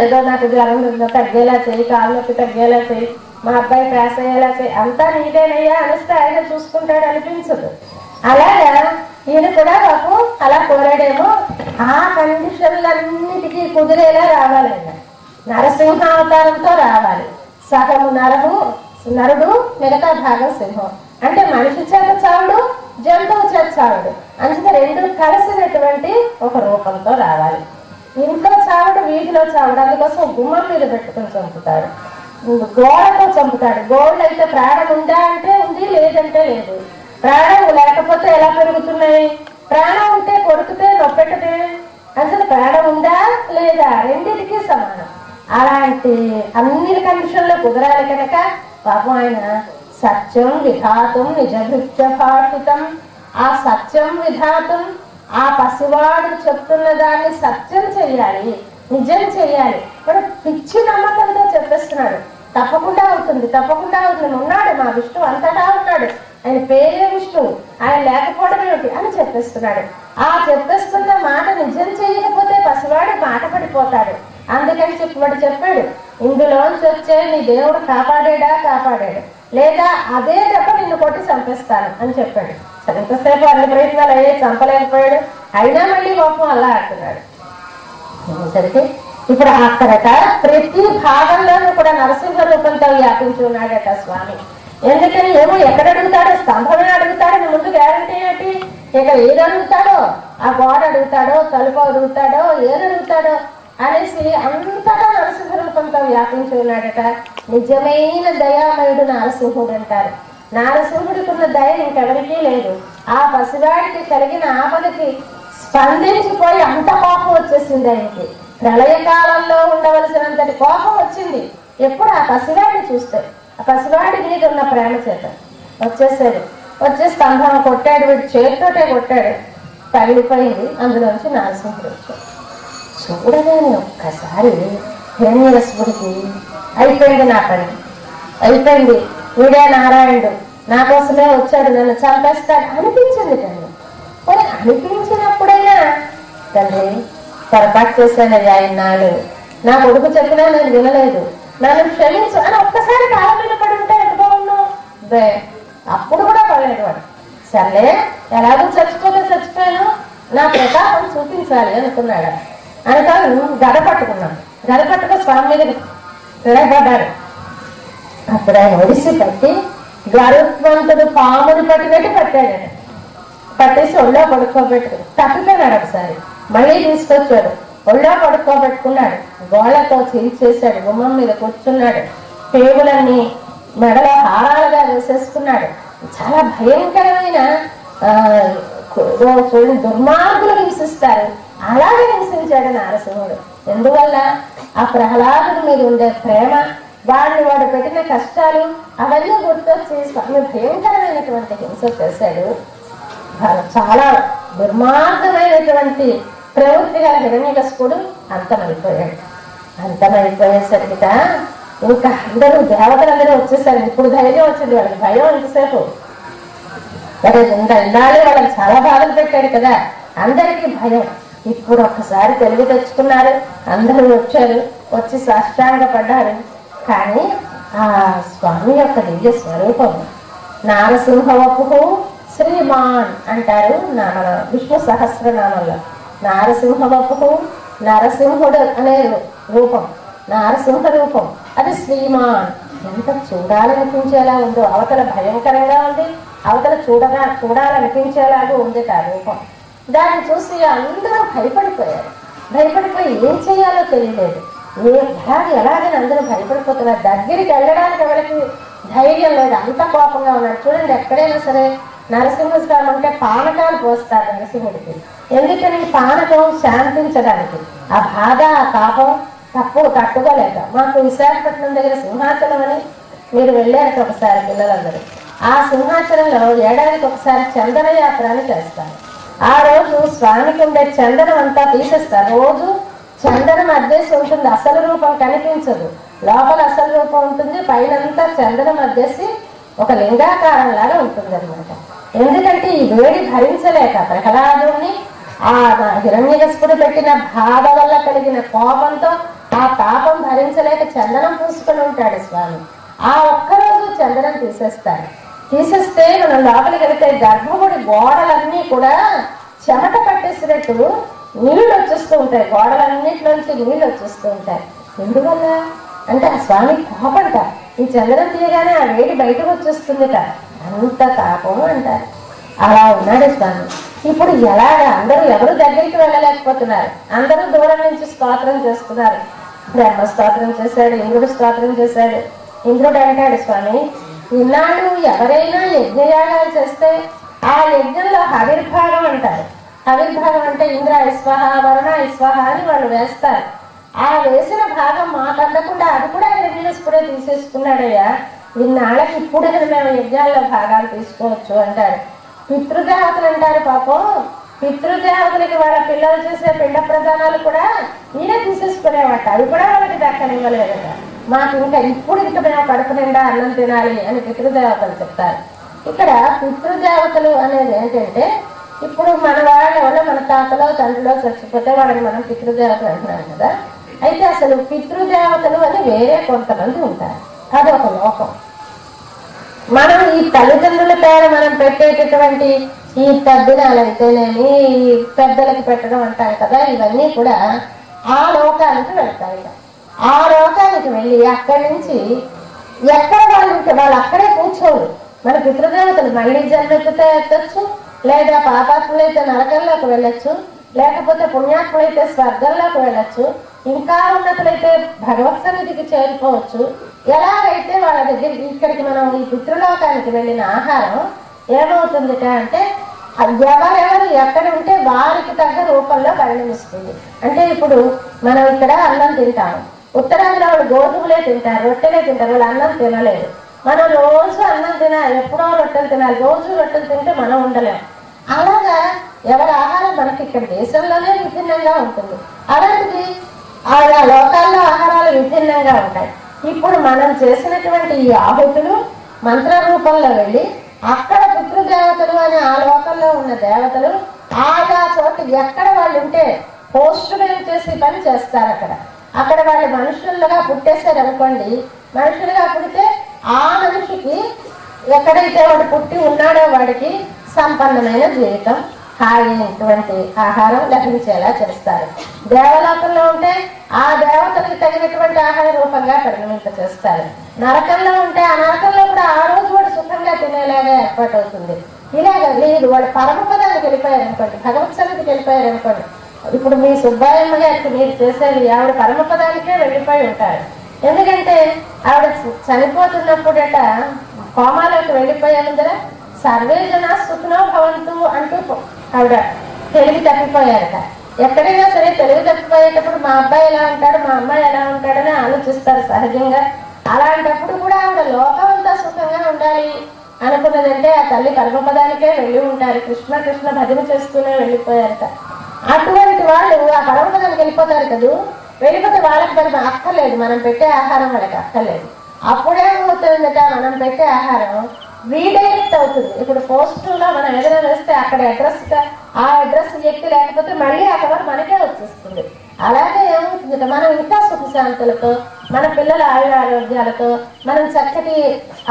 A: ఏదో నాకు జ్వరం తగ్గేలా చేయి, కాళ్ళ నొప్పి తగ్గేలా చేయి, మా అబ్బాయి పాస్ అయ్యేలా చేయి, అంతా నీదేనయ్యా అనిస్తే ఆయన చూసుకుంటాడు అనిపించదు. అలాగా ఈయన కూడా పాపం అలా కోరాడేమో. ఆ కండిషన్లన్నిటికీ కుదిరేలా రావాలన్న నరసింహావతారంతో రావాలి. సగము నరుడు, మిగతా భాగం సింహం. అంటే మనిషి చేత చావుడు, జంతువు చేత చావుడు, అంచేత రెండు కలిసినటువంటి ఒక రూపంతో రావాలి. ఇంట్లో చావుడు, వీధిలో చావుడు. అందుకోసం గుమ్మం మీద పెట్టుకుని చంపుతాడు, గోడతో చంపుతాడు. గోడలు అయితే ప్రాణం ఉందా అంటే ఉంది, లేదంటే లేదు. ప్రాణం లేకపోతే ఎలా పెరుగుతున్నాయి? ప్రాణం ఉంటే కొరుకుతే నొప్పెట్టదే. అసలు ప్రాణం ఉందా లేదా రెండింటికి సమానం. అలాంటి అన్ని కండిషన్లో కుదరాలి కనుక పాపం ఆయన సత్యం విధాతం నిజభృత్య భాషితం. ఆ సత్యం విధాతం, ఆ పసివాడు చెప్తున్న దాన్ని సత్యం చెయ్యాలి, నిజం చెయ్యాలి. మరి పిచ్చి నమ్మకంతో చెప్పేస్తున్నాడు, తప్పకుండా అవుతుంది, తప్పకుండా అవుతుంది, ఉన్నాడు మా విష్ణువు అంతటా ఉన్నాడు, ఆయన పేరే విష్ణువు, ఆయన లేకపోవడం ఏమిటి అని చెప్పేస్తున్నాడు. ఆ చెప్పేస్తున్న మాట నిజం చేయకపోతే పసివాడు మాట పడిపోతాడు. అందుకని చెప్పాడు, ఇందులోంచి వచ్చే నీ దేవుడు కాపాడాడు, లేదా అదే దెబ్బ నిన్ను కొట్టి చంపేస్తాను అని చెప్పాడు. ఎంతసేపు అన్ని ప్రయత్నాలు అయ్యే చంపలేకపోయాడు, అయినా మళ్ళీ కోపం అలా అంటున్నాడు. సరికి ఇప్పుడు అక్కడట ప్రతి భాగంలోనూ కూడా నరసింహ రూపంతో వ్యాపించి ఉన్నాడట స్వామి. ఎందుకని ఏమో ఎక్కడ అడుగుతాడో, స్తంభమే అడుగుతాడని ముందు గ్యారంటీ ఏంటి? ఇక ఏది అడుగుతాడో, ఆ గోడ అడుగుతాడో, తలుపు అడుగుతాడో, ఏది అడుగుతాడో అనేసి అంతటా నరసింహ రూపంతో వ్యాపించి ఉన్నాడట. నిజమైన దయామయుడు నరసింహుడు అంటారు. నరసింహుడికి ఉన్న దయ ఇంకెవరికీ లేదు. ఆ పసివాడికి కలిగిన ఆపదకి స్పందించిపోయి అంత కోపం వచ్చేసింది ఆయనకి. ప్రళయకాలంలో ఉండవలసినంతటి కోపం వచ్చింది ఎప్పుడు ఆ పసివాడిని చూస్తే. ఆ పసివాడి మీద ఉన్న ప్రేమ చేత వచ్చే స్తంభం కొట్టాడు, వీడు చేతితోటే కొట్టాడు, పగిలిపోయింది. అందులోంచి నరసింహుడు వచ్చాడు. చూడగానే ఒక్కసారి హిరణ్యకశిపుడికి అయిపోయింది, నా పని అయిపోయింది, వీడే నారాయణుడు నా కోసమే వచ్చాడు, నన్ను చంపేస్తాడు అనిపించింది. తండ్రి మరి అనిపించినప్పుడైనా తండ్రి పొరపాటు చేశానయ్యా, ఇన్నాళ్ళు నా కొడుకు చెప్పినా నేను వినలేదు, నన్ను క్షమించు అని ఒక్కసారి కాళ్ళ మీద పడి ఉంటే ఎంత బాగున్నావు. అప్పుడు కూడా పడలేదు వాడు. సర్లే ఎలాగో చచ్చిపోయాను, నా ప్రతాపం చూపించాలి అనుకున్నాడు. అనుకోని గద పట్టుకున్నాడు. గద పట్టుకు స్వామి మీద నిలబడ్డాడు. అప్పుడు ఆయన ఒడిసి పట్టి గరుత్మంతుడు పాముని పట్టినట్టు పట్టాడు. పట్టేసి ఒళ్ళో పడుకోబెట్టుకుని తప్పిపోయినాడు. ఒకసారి మళ్ళీ తీసుకొచ్చాడు, ఒళ్ళో పడుకోబెట్టుకున్నాడు. గోళ్లతో చీల్చేశాడు. గుమ్మం మీద కూర్చున్నాడు. పేగులన్నీ మెడలో హారాలుగా వేసేసుకున్నాడు. చాలా భయంకరమైన చూడండి, దుర్మార్గులు హింసిస్తారు, అలాగే హింసించాడు నారసింహుడు. ఎందువల్ల ఆ ప్రహ్లాదుడి మీద ఉండే ప్రేమ, వాడు పెట్టిన కష్టాలు అవన్నీ గుర్తొచ్చి స్వామి భయంకరమైనటువంటి హింస చేశాడు. చాలా దుర్మార్గమైనటువంటి ప్రవృత్తి గల హిరణ్యకశిపుడు అంతమైపోయాడు. అంతమైపోయేసరికి ఇంకా అందరూ దేవతలందరూ వచ్చేసారు. ఇప్పుడు ధైర్యం వచ్చింది వాళ్ళకి. భయం ఎంతసేపు ఇంకా ఇలాగే వాళ్ళకి చాలా బాధలు పెట్టాడు కదా, అందరికీ భయం. ఇప్పుడు ఒక్కసారి తెలివి తెచ్చుకున్నారు. అందరూ వచ్చారు, వచ్చి సాష్టాంగ పడ్డారు. కానీ ఆ స్వామి యొక్క దివ్య స్వరూపం నారసింహవపు శ్రీమాన్ అంటారు విష్ణు సహస్రనామంలో. నారసింహవపు, నరసింహుడు అనే రూపం, నారసింహ రూపం, అది శ్రీమాన్. ఎంత చూడాలనిపించేలా ఉందో, అవతల భయంకరంగా ఉంది, అవతల చూడాలనిపించేలాగా ఉంది ఆ రూపం. దాన్ని చూసి అందరూ భయపడిపోయారు. భయపడిపోయి ఏం చేయాలో తెలియలేదు. ఎలాగని అందరూ భయపడిపోతున్నారు. దగ్గరికి వెళ్ళడానికి ఎవరికి ధైర్యం లేదు, అంత కోపంగా ఉన్నాడు. చూడండి, ఎక్కడైనా సరే నరసింహస్వామి అంటే పానకాలు పోస్తారు నరసింహుడికి. ఎందుకని? పానకం శాంతించడానికి. ఆ బాధ, ఆ పాపం తట్టుకోలేక. మాకు విశాఖపట్నం దగ్గర సింహాచలం అని మీరు వెళ్ళారు ఒకసారి పిల్లలందరూ. ఆ సింహాచలంలో ఏడాదికి ఒకసారి చందన యాత్ర అని చేస్తారు. ఆ రోజు స్వామికి ఉండే చందనం అంతా తీసేస్తారు. రోజు చందనం అద్దేసి ఉంటుంది, అసలు రూపం కనిపించదు. లోపల అసలు రూపం ఉంటుంది, పైనంతా చందనం అద్దేసి ఒక లింగాకారం లాగా ఉంటుంది అనమాట. ఎందుకంటే ఈ వేడి భరించలేక ప్రహ్లాదుని ఆ హిరణ్యకశిపుడు పెట్టిన బాధ వల్ల కలిగిన కోపంతో ఆ తాపం భరించలేక చందనం పూసుకొని ఉంటాడు స్వామి. ఆ ఒక్కరోజు చందనం తీసేస్తే మనం లోపలికి వెళితే గర్భగుడి గోడలన్నీ కూడా చెమట పట్టేసినట్టు నీళ్లు వచ్చేస్తూ ఉంటాయి. గోడలన్నిటిలోంచి నీళ్లు వచ్చేస్తూ ఉంటాయి. ఎందువల్ల అంటే ఆ స్వామి కోపంట. ఈ చందనం తీయగానే ఆ వేడి బయటకు వచ్చేస్తుందిట. అంత తాపం అంటారు. అలా ఉన్నాడు స్వామి. ఇప్పుడు ఎలాగా అందరూ ఎవరు దగ్గరికి వెళ్ళలేకపోతున్నారు. అందరూ దూరం నుంచి స్తోత్రం చేస్తున్నారు. బ్రహ్మ స్తోత్రం చేశాడు, ఇంద్రుడు స్తోత్రం చేశాడు. ఇంద్రుడు అంటాడు, స్వామి ఈనాడు ఎవరైనా యజ్ఞయాగాలు చేస్తే ఆ యజ్ఞంలో హవిర్భాగం అంటారు. హవిర్భాగం అంటే ఇంద్ర ఐస్వాహ, వరుణ ఐస్వాహ అని వాళ్ళు వేస్తారు. ఆ వేసిన భాగం మాకు అందకుండా అది కూడా హిరణ్యకశిపుడే తీసేసుకున్నాడయ్యా. ఇన్నాళ్ళకి ఇప్పుడు మేము యజ్ఞాల్లో భాగాలు తీసుకోవచ్చు అంటారు. పితృదేవతలు అంటారు. పాపం పితృదేవతలకి వాళ్ళ పిల్లలు చేసే పిండ ప్రదానాలు కూడా ఈయన తీసేసుకునేవాట. అవి కూడా వాళ్ళకి దక్కనివ్వలేదట. మాకు ఇప్పుడు మేము కడుపు నిండా అన్నం తినాలి అని పితృదేవతలు చెప్తారు. ఇక్కడ పితృదేవతలు అనేది ఏంటంటే, ఇప్పుడు మన వాళ్ళ వల్ల మన తాతలో తండ్రిలో చచ్చిపోతే వాళ్ళని మనం పితృదేవతలు అంటున్నాం కదా. అయితే అసలు పితృదేవతలు అని వేరే కొంతమంది ఉంటారు. అదొక లోకం. మనం ఈ తల్లిదండ్రుల పేర మనం పెట్టేటటువంటి ఈ తద్దినాలు అయితేనేమి, ఈ పెద్దలకి పెట్టడం అంటాం కదా, ఇవన్నీ కూడా ఆ లోకానికి వెళ్తాయి. ఆ లోకానికి వెళ్ళి అక్కడి నుంచి ఎక్కడ వాళ్ళు అక్కడే కూర్చోరు. మన పితృదేవతలు మళ్ళీ జన్మెత్తితే ఎత్తచ్చు, లేదా పాపాత్ములైతే నరకంలోకి వెళ్ళొచ్చు, లేకపోతే పుణ్యాత్ములైతే స్వర్గంలోకి వెళ్ళొచ్చు, ఇంకా ఉన్నతులైతే భగవత్ సన్నిధికి చేరుకోవచ్చు. ఎలాగైతే వాళ్ళ దగ్గర ఇక్కడికి మనం ఈ పితృలోకానికి వెళ్ళిన ఆహారం ఏమవుతుంది అంటే ఎవరెవరు ఎక్కడ ఉంటే వారికి తగ్గ రూపంలో పరిణమిస్తుంది. అంటే ఇప్పుడు మనం ఇక్కడ అన్నం తింటాము, ఉత్తరాదిలో వాళ్ళు గోధుమలే తింటారు, రొట్టెలే తింటారు, వాళ్ళు అన్నం తినలేదు. మనం రోజు అన్నం తినాలి, ఎప్పుడో రొట్టెలు తినాలి. రోజు రొట్టెలు తింటే మనం ఉండలేము. అలాగా ఎవరి ఆహారం మనకి ఇక్కడ దేశంలోనే విభిన్నంగా ఉంటుంది. అలాంటిది ఆయా లోకాల్లో ఆహారాలు విభిన్నంగా ఉంటాయి. ఇప్పుడు మనం చేసినటువంటి ఈ ఆహుతులు మంత్ర రూపంలో వెళ్ళి అక్కడ పితృదేవతలు అని ఆ లోకంలో ఉన్న దేవతలు ఆయా చోట ఎక్కడ వాళ్ళు ఉంటే పోస్టులు చేసి పని చేస్తారు. అక్కడ అక్కడ వాళ్ళు మనుషులుగా పుట్టేశారు అనుకోండి, మనుషులుగా పుడితే ఆ మనిషికి ఎక్కడైతే వాడు పుట్టి ఉన్నాడో వాడికి సంపన్నమైన జీవితం, హాయినటువంటి ఆహారం లభించేలా చేస్తారు. దేవలోకంలో ఉంటే ఆ దేవతలకు తగినటువంటి ఆహార రూపంగా పరిగణింప చేస్తారు. నరకంలో ఉంటే ఆ నరకంలో కూడా ఆ రోజు వాడు సుఖంగా తినేలాగా ఏర్పాటు అవుతుంది. ఇలాగ లేదు, వాడు పరమపదానికి వెళ్ళిపోయారు అనుకోండి, భగవత్ సన్నిధికి వెళ్ళిపోయారు అనుకోండి. ఇప్పుడు మీ సుబ్బాయమ్మ గారికి మీరు చేసేది ఆవిడ పరమపదానికే వెళ్ళిపోయి ఉంటారు. ఎందుకంటే ఆవిడ చనిపోతున్నప్పుడట కోమాలోకి వెళ్ళిపోయే ముందర సర్వే జన సుఖనో భవంతు అంటూ ఆవిడ తెలివి తప్పిపోయారట. ఎక్కడైనా సరే తెలివి తప్పిపోయేటప్పుడు మా అబ్బాయి ఎలా ఉంటాడు, మా అమ్మాయి ఎలా ఉంటాడని ఆలోచిస్తారు సహజంగా. అలాంటప్పుడు కూడా ఆవిడ లోకం అంతా సుఖంగా ఉండాలి అనుకున్నదంటే ఆ తల్లి పరమపదానికే వెళ్ళి ఉంటారు. కృష్ణ కృష్ణ భజన చేస్తూనే వెళ్ళిపోయారట. అటువంటి వాళ్ళు ఆ పరమపదానికి వెళ్ళిపోతారు కదూ, వెళ్ళిపోతే వాళ్ళకి మరి అక్కర్లేదు, మనం పెట్టే ఆహారం వాళ్ళకి అక్కర్లేదు. అప్పుడేమవుతుందట, మనం పెట్టే ఆహారం రీడైరెక్ట్ అవుతుంది. ఇప్పుడు పోస్టులో మనం ఏదైనా వేస్తే అక్కడ అడ్రస్, ఆ అడ్రస్ వ్యక్తి లేకపోతే మళ్ళీ ఆ కవర్ మనకే వచ్చేస్తుంది. అలాగే ఏమవుతుందట, మనం ఇంకా సుఖశాంతులతో, మన పిల్లల ఆరోగ్యాలతో మనం చక్కటి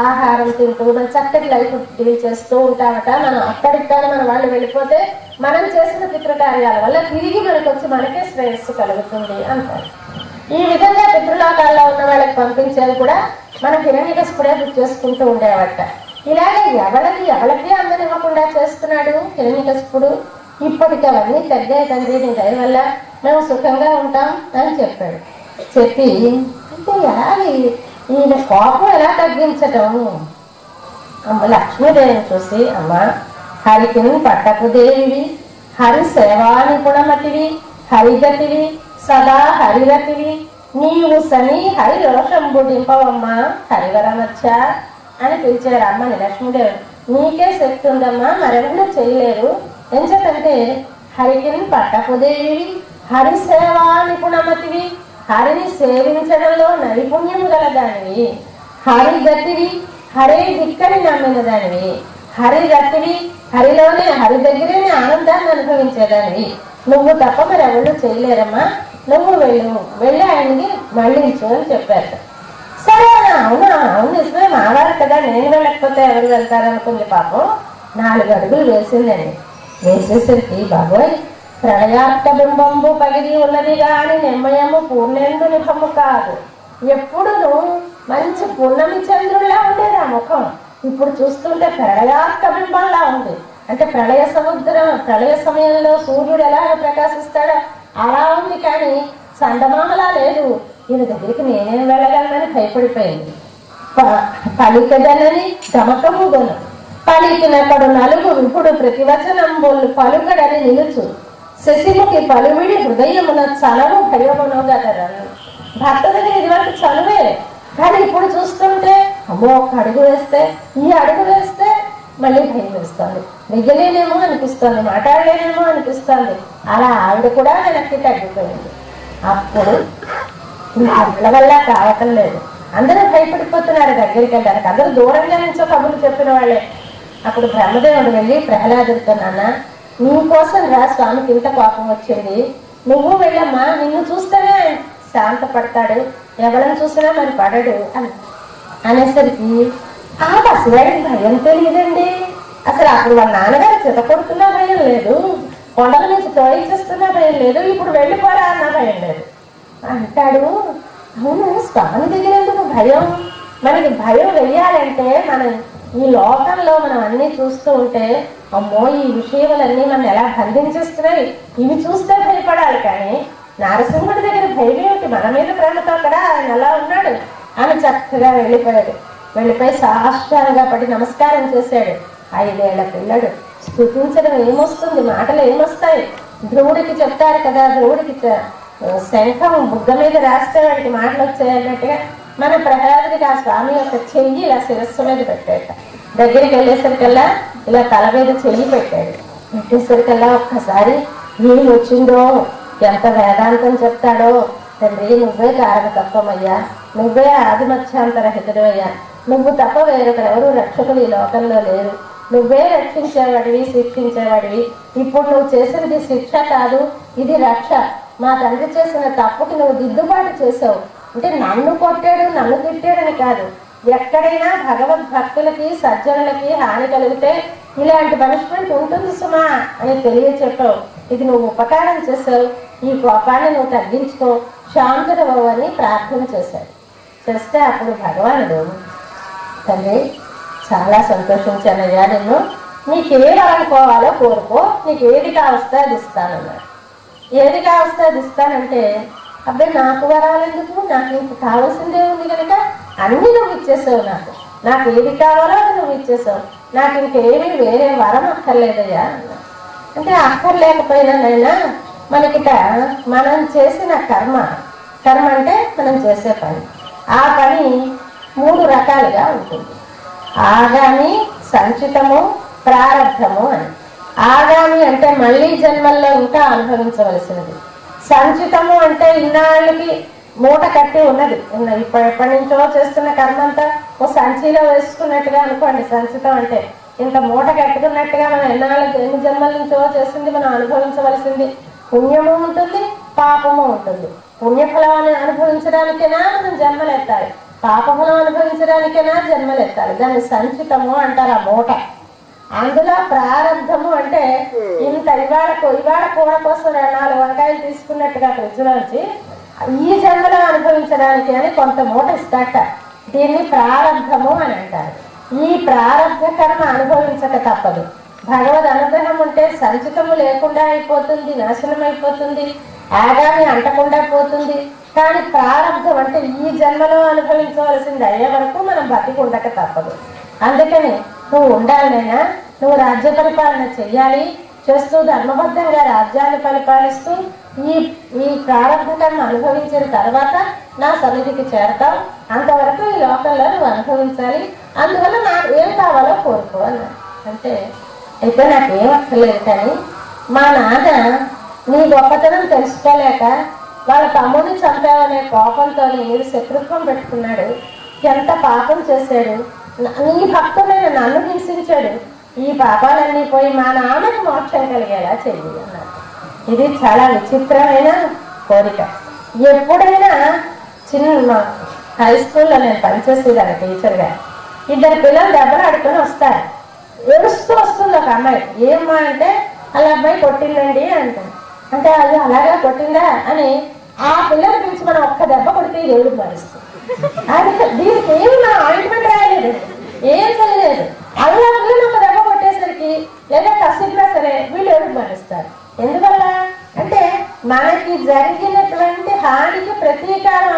A: ఆహారం తింటూ మనం చక్కటి లైఫ్ డీల్ చేస్తూ ఉంటామట. మనం అక్కడికి కానీ మన వాళ్ళు వెళ్ళిపోతే మనం చేసిన పితృకార్యాల వల్ల తిరిగి మనకు వచ్చి మనకే శ్రేయస్సు కలుగుతుంది అంటారు. ఈ విధంగా పితృలోకాల్లో ఉన్న వాళ్ళకి పంపించేది కూడా మన హిరణ్యకశిపుడే బుక్ చేసుకుంటూ ఉండేవట. ఇలాగే ఎవరికి అందనివ్వకుండా చేస్తున్నాడు హిరణ్యకశిపుడు. ఇప్పటికి అవన్నీ తగ్గాయి తండ్రి, నీ దయ వల్ల మేము సుఖంగా ఉంటాం అని చెప్పాడు. చెప్పి అంటే ఎలాగే ఈయన కోపం ఎలా తగ్గించటం, అమ్మ లక్ష్మీదేవిని చూసి, అమ్మ హరికి పట్టపు దేవివి, హరి సేవా నిపుణమతివి, హరిగతివి, సదా హరిరతివి, నీవు సని హరి రోషంబుడింపవమ్మా హరివరమచ్చ అని పిలిచారు అమ్మని లక్ష్మీదేవి. నీకే శక్తి ఉందమ్మా, మరెవరూ చేయలేరు. ఎంచేతంటే హరికి పట్టపుదేవి, హరి సేవా నిపుణమతివి, హరిని సేవించడంలో నైపుణ్యం గలదానివి, హరిగతివి, హరే దిక్కని నమ్మిన దానివి, హరిరతివి, హరిలోనే హరి దగ్గరేనే ఆనందాన్ని అనుభవించేదానివి. నువ్వు తప్ప మరెవరూ చేయలేరమ్మా, నువ్వు వెళ్ళి ఆయనకి మళ్ళించు అని చెప్పారు. సరే అవునా, అవును నిజమే, మావారు కదా, నేను వెళ్ళకపోతే ఎవరు వెళ్తారనుకుంది. పాపం 4 అడుగులు వేసిందండి. వేసేసరికి బాబోయ్, ప్రళయాత్మ బింబంబు పగిలి ఉన్నది గాని నిర్మయము పూర్ణేందు నిభము కాదు. ఎప్పుడును మంచి పూర్ణమి చంద్రుల్లా ఉండేది ఆ ముఖం, ఇప్పుడు చూస్తుంటే ప్రళయాత్మ బింబంలా ఉంది. అంటే ప్రళయ సమయంలో సూర్యుడు ఎలా ప్రకాశిస్తాడో అలా ఉంది, కానీ చందమామలా లేదు. ఈయన దగ్గరికి నేనేం వెళ్ళగలనని భయపడిపోయింది. పలికదనని గమకముగొను, పలికినప్పుడు నలుగు విపుడు ప్రతివచనంబోళ్ళు పలుకడని నిలుచు, శశిముఖి పలువిడి హృదయమున చలవు భయమును గదరను. భర్త దగ్గర ఇదివరకు చలువే, కానీ ఇప్పుడు చూస్తుంటే అమ్మో ఒక్క అడుగు వేస్తే, ఈ అడుగు వేస్తే మళ్ళీ భయం వేస్తుంది, మిగలేనేమో అనిపిస్తుంది, మాట్లాడలేనేమో అనిపిస్తుంది. అలా ఆవిడ కూడా వెనక్కి తగ్గిపోయింది. అప్పుడు ఇంకళ్ళ వల్ల కావటం లేదు, అందరూ భయపడిపోతున్నారు దగ్గరికి వెళ్ళడానికి. అందరూ దూరంగా నుంచో కబుర్లు చెప్పిన వాళ్ళే. అప్పుడు బ్రహ్మదేవుడు వెళ్ళి ప్రహ్లాదుడితో, నాన్న నీకోసం రా స్వామికి ఇంత కోపం వచ్చింది, నువ్వు వెళ్ళమ్మా, నిన్ను చూస్తేనే శాంతపడతాడు, ఎవరిని చూసినా మరి పడడు అని అనేసరికి ఆ పసివాడికి భయం తెలియదండి. అసలు అప్పుడు వాళ్ళ నాన్నగారు చితకొడుతున్నా భయం లేదు, కొండల నుంచి తోయించేస్తున్నా భయం లేదు, ఇప్పుడు వెళ్ళిపోరా అన్న భయం లేదు అంటాడు. అవును, స్వామి దగ్గరెందుకు భయం? మనకి భయం వెయ్యాలంటే మనం ఈ లోకంలో మనం అన్ని చూస్తూ ఉంటే అమ్మో ఈ విషయాలన్నీ మనం ఎలా బంధించేస్తున్నాయి, ఇవి చూస్తే భయపడాలి. కానీ నారసింహుడి దగ్గర భయం ఏమిటి, మన మీద ప్రేమతో అక్కడ ఆయన ఎలా ఉన్నాడు అని చక్కగా వెళ్ళిపోయాడు. వెళ్ళిపోయి సాష్టాంగా పడి నమస్కారం చేశాడు. 5 ఏళ్ల పిల్లడు, స్తుతించడం ఏమొస్తుంది, మాటలు ఏమొస్తాయి? ధ్రువుడికి చెప్తారు కదా, ధ్రువుడికి శంఖం బుగ్గ మీద రాస్తే వాడికి మాటలు వచ్చాయన్నట్టుగా మన ప్రహ్లాదుడికి ఆ స్వామి యొక్క చెయ్యి ఇలా శిరస్సు మీద పెట్టాట. దగ్గరికి వెళ్ళేసరికల్లా ఇలా తల మీద చెయ్యి పెట్టాడు. పెట్టేసరికల్లా ఒక్కసారి ఏం వచ్చిందో, ఎంత వేదాంతం చెప్తాడో, తండ్రి నువ్వే కారణతత్వమయ్యా, నువ్వే ఆదిమధ్యాంతరహితుడు అయ్యా, నువ్వు తప్ప వేరొకరెవరు రక్షకులు ఈ లోకంలో లేరు, నువ్వే రక్షించేవాడివి, శిక్షించేవాడివి. ఇప్పుడు నువ్వు చేసినది శిక్ష కాదు, ఇది రక్ష. మా తండ్రి చేసిన తప్పుకి నువ్వు దిద్దుబాటు చేసావు అంటే నన్ను కొట్టాడు నన్ను తిట్టాడని కాదు, ఎక్కడైనా భగవద్భక్తులకి సజ్జనులకి హాని కలిగితే ఇలాంటి పనిష్మెంట్ ఉంటుంది సుమా అని తెలియచెప్పావు. ఇది నువ్వు ఉపకారం చేసావు, ఈ కోపాన్ని నువ్వు తగ్గించుకో, శాంతుడవు అని ప్రార్థన చేశాడు. చేస్తే అప్పుడు భగవానుడు, తండ్రి చాలా సంతోషించానయ్యా, నిన్ను నీకేమనుకోవాలో కోరుకో, నీకు ఏది కావస్తే అది ఇస్తానన్నాడు. ఏది కావస్తే అది ఇస్తానంటే అబ్బాయి నాకు వరాలు ఎందుకు, నాకు ఇంక కావాల్సిందే ఉంది కనుక అన్నీ నువ్వు ఇచ్చేసావు, నాకు ఏది కావాలో అది నువ్వు ఇచ్చేసావు, నాకు ఇంకేమీ వేరే వరం అక్కర్లేదయ్యా అన్నా. అంటే అక్కర్లేకపోయినానైనా మనకిట మనం చేసిన కర్మ అంటే మనం చేసే పని, ఆ పని 3 రకాలుగా ఉంటుంది. ఆగామి, సంచితము, ప్రారబ్ధము అని. ఆగామి అంటే మళ్ళీ జన్మల్లో ఇంకా అనుభవించవలసినది. సంచితము అంటే ఇన్నాళ్ళకి మూట కట్టి ఉన్నది, ఎప్పటి నుంచో చేస్తున్న కర్మంతా ఓ సంచిలో వేసుకున్నట్టుగా అనుకోండి. సంచితం అంటే ఇంత మూట కట్టుకున్నట్టుగా మనం ఎన్ని జన్మల నుంచో చేస్తుంది మనం అనుభవించవలసింది. పుణ్యము ఉంటుంది, పాపము ఉంటుంది. పుణ్యఫలాన్ని అనుభవించడానికైనా మనం జన్మలెత్తాలి, పాపఫలం అనుభవించడానికైనా జన్మలెత్తాలి. దాన్ని సంచితము అంటారు, ఆ మూట. అందులో ప్రారంభము అంటే ఇంత ఇవాళ కూర కోసం 4 వంకాయలు తీసుకున్నట్టుగా ఫ్రిడ్జ్లోంచి ఈ జన్మలో అనుభవించడానికి అని కొంత మూట ఇస్తాట. దీన్ని ప్రారంభము అని అంటారు. ఈ ప్రారంభ కర్మ అనుభవించక తప్పదు. భగవద్ అనుగ్రహం ఉంటే సంచితము లేకుండా అయిపోతుంది, నాశనం అయిపోతుంది, ఆగామి అంటకుండా పోతుంది. కానీ ప్రారంభం అంటే ఈ జన్మలో అనుభవించవలసింది అయ్యే వరకు మనం బతికి ఉండక తప్పదు. అందుకని నువ్వు ఉండాలనైనా, నువ్వు రాజ్య పరిపాలన చెయ్యాలి, చేస్తూ ధర్మబద్ధంగా రాజ్యాన్ని పరిపాలిస్తూ ఈ ప్రారంభ కర్మ అనుభవించిన తర్వాత నా సన్నిధికి చేరతావు. అంతవరకు ఈ లోకంలో నువ్వు అనుభవించాలి, అందువల్ల నాకు ఏం కావాలో కోరుకో అన్నాడు. అంటే అయితే నాకేం అక్కర్లేదు, కానీ మా నాన్న నీ గొప్పతనం తెలుసుకోలేక వాళ్ళ తమ్ముడిని చంపావనే కోపంతో మీరు శత్రుత్వం పెట్టుకున్నాడు, ఎంత పాపం చేశాడు, నీ భక్తుడైన నన్ను హింసించాడు, ఈ పాపాలన్నీ పోయి మా నాన్నకు మోక్షం కలిగేలా చెయ్యి అన్నారు. ఇది చాలా విచిత్రమైన కోరిక. ఎప్పుడైనా చిన్న హై స్కూల్లో నేను పనిచేసేదాన్ని టీచర్గా, 2 పిల్లలు దెబ్బలాడుకొని వస్తారు. ఏడుస్తూ వస్తుంది ఒక అమ్మాయి. ఏమ్మా అంటే అలా అమ్మాయి కొట్టిందండి అంటాను. అంటే అది అలాగే కొట్టిందా అని ఆ పిల్లల గురించి మనం ఒక్క దెబ్బ కొడితే దేవుడు మారుస్తుంది. అది దీనికి ఏమి నా ఆయింట్మెంట్ రాయలేదు, ఏం చేయలేదు. అలా పిల్లలు ఒక దెబ్బ కొట్టేసరికి లేదా కసిపినా సరే వీళ్ళు ఎవరు మారుస్తారు. ఎందువల్ల అంటే మనకి జరిగినటువంటి హానికి ప్రతీకారం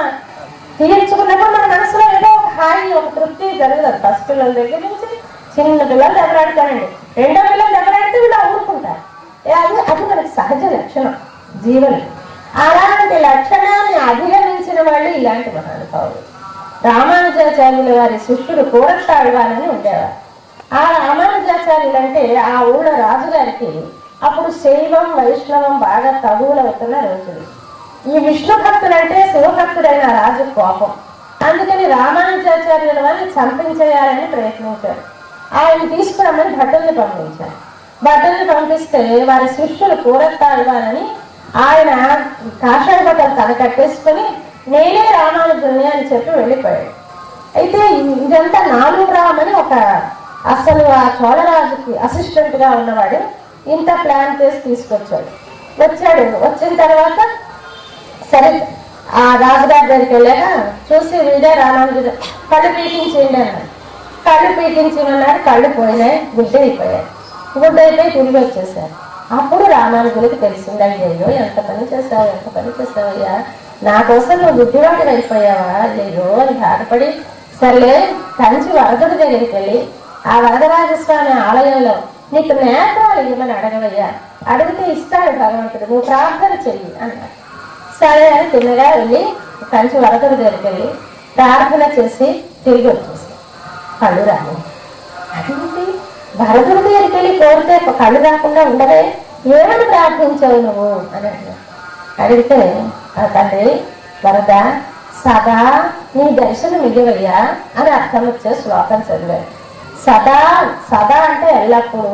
A: తీర్చుకున్నప్పుడు మన మనసులో ఏదో ఒక హాయి, ఒక తృప్తి జరుగుతుంది. ఫస్ట్ పిల్లల దగ్గర నుంచి చిన్న పిల్లలు దెబ్బలాడతారండి, 2వ పిల్లలు దెబ్బలాడితే వీళ్ళు ఊరుకుంటారు. అది మనకి సహజ లక్షణం జీవనం. అలాంటి లక్షణాన్ని అధిగమించిన వాళ్ళు ఇలాంటి మహానుభావులు. రామానుజాచార్యుల వారి శిష్యుడు కూరస్తాళ్వాలని ఉండేవారు. ఆ రామానుజాచార్యులు అంటే ఆ ఊళ్ళో రాజుగారికి అప్పుడు శైవం వైష్ణవం బాగా తగువులవుతున్న రోజులు. ఈ విష్ణు భక్తుడంటే శివభక్తుడైన రాజు కోపం. అందుకని రామానుజాచార్యుల వారిని చంపించేయాలని ప్రయత్నించారు. ఆయన తీసుకురమ్మని భటుల్ని పంపించారు. భటుల్ని పంపిస్తే వారి శిష్యులు కూరస్తాళ్వాలని ఆయన కాషాయ బట్టలు తన కట్టేసుకొని నేనే రామానుజుల్ని అని చెప్పి వెళ్ళిపోయాడు. అయితే ఇదంతా నాలుగురామ్ అని ఒక అసలు ఆ చోళరాజుకి అసిస్టెంట్ గా ఉన్నవాడు ఇంత ప్లాన్ చేసి తీసుకొచ్చాడు. వచ్చిన తర్వాత సరే ఆ రాజుగారి దగ్గరికి వెళ్ళాక చూసి వీడే రామానుజుడు, కళ్ళు పీకించేయండి అన్నాడు. కళ్ళు పీకించమన్నాడు. కళ్ళు పోయినాయి, గుడ్డైపోయాయి. గుడ్డైపోయి తిరిగి వచ్చేసారు. అప్పుడు రామానుజుడికి తెలిసింది, అయ్యో ఎంత పని చేసావయ్యా, నా కోసం నువ్వు గుడ్డివాడిని అయిపోయావా అయ్యో అని బాధపడి, సర్లే కంచి వరదుడి దగ్గరికి వెళ్ళి ఆ వరదరాజస్వామి ఆలయంలో నీకు నేత్రాలు ఇవ్వమని అడగవయ్యా, అడిగితే ఇస్తాడు భగవంతుడు, నువ్వు ప్రార్థన చెయ్యి అన్నాడు. సరే అని తిన్నగా వెళ్ళి కంచి వరదుడి దగ్గరికి వెళ్ళి ప్రార్థన చేసి తిరిగి వచ్చేసి కళ్ళు రాలేదు. అదేంటి వరదుడి దగ్గరికి వెళ్ళి కోరితే కళ్ళు రాకుండా ఉండదే, ఏమని ప్రార్థించావు నువ్వు అని అడిగితే తండ్రి వరద సదా నీ దర్శనం ఇవ్వయ్యా అని అర్థం వచ్చే శ్లోకం చదివాడు. సదా అంటే ఎల్లప్పుడూ.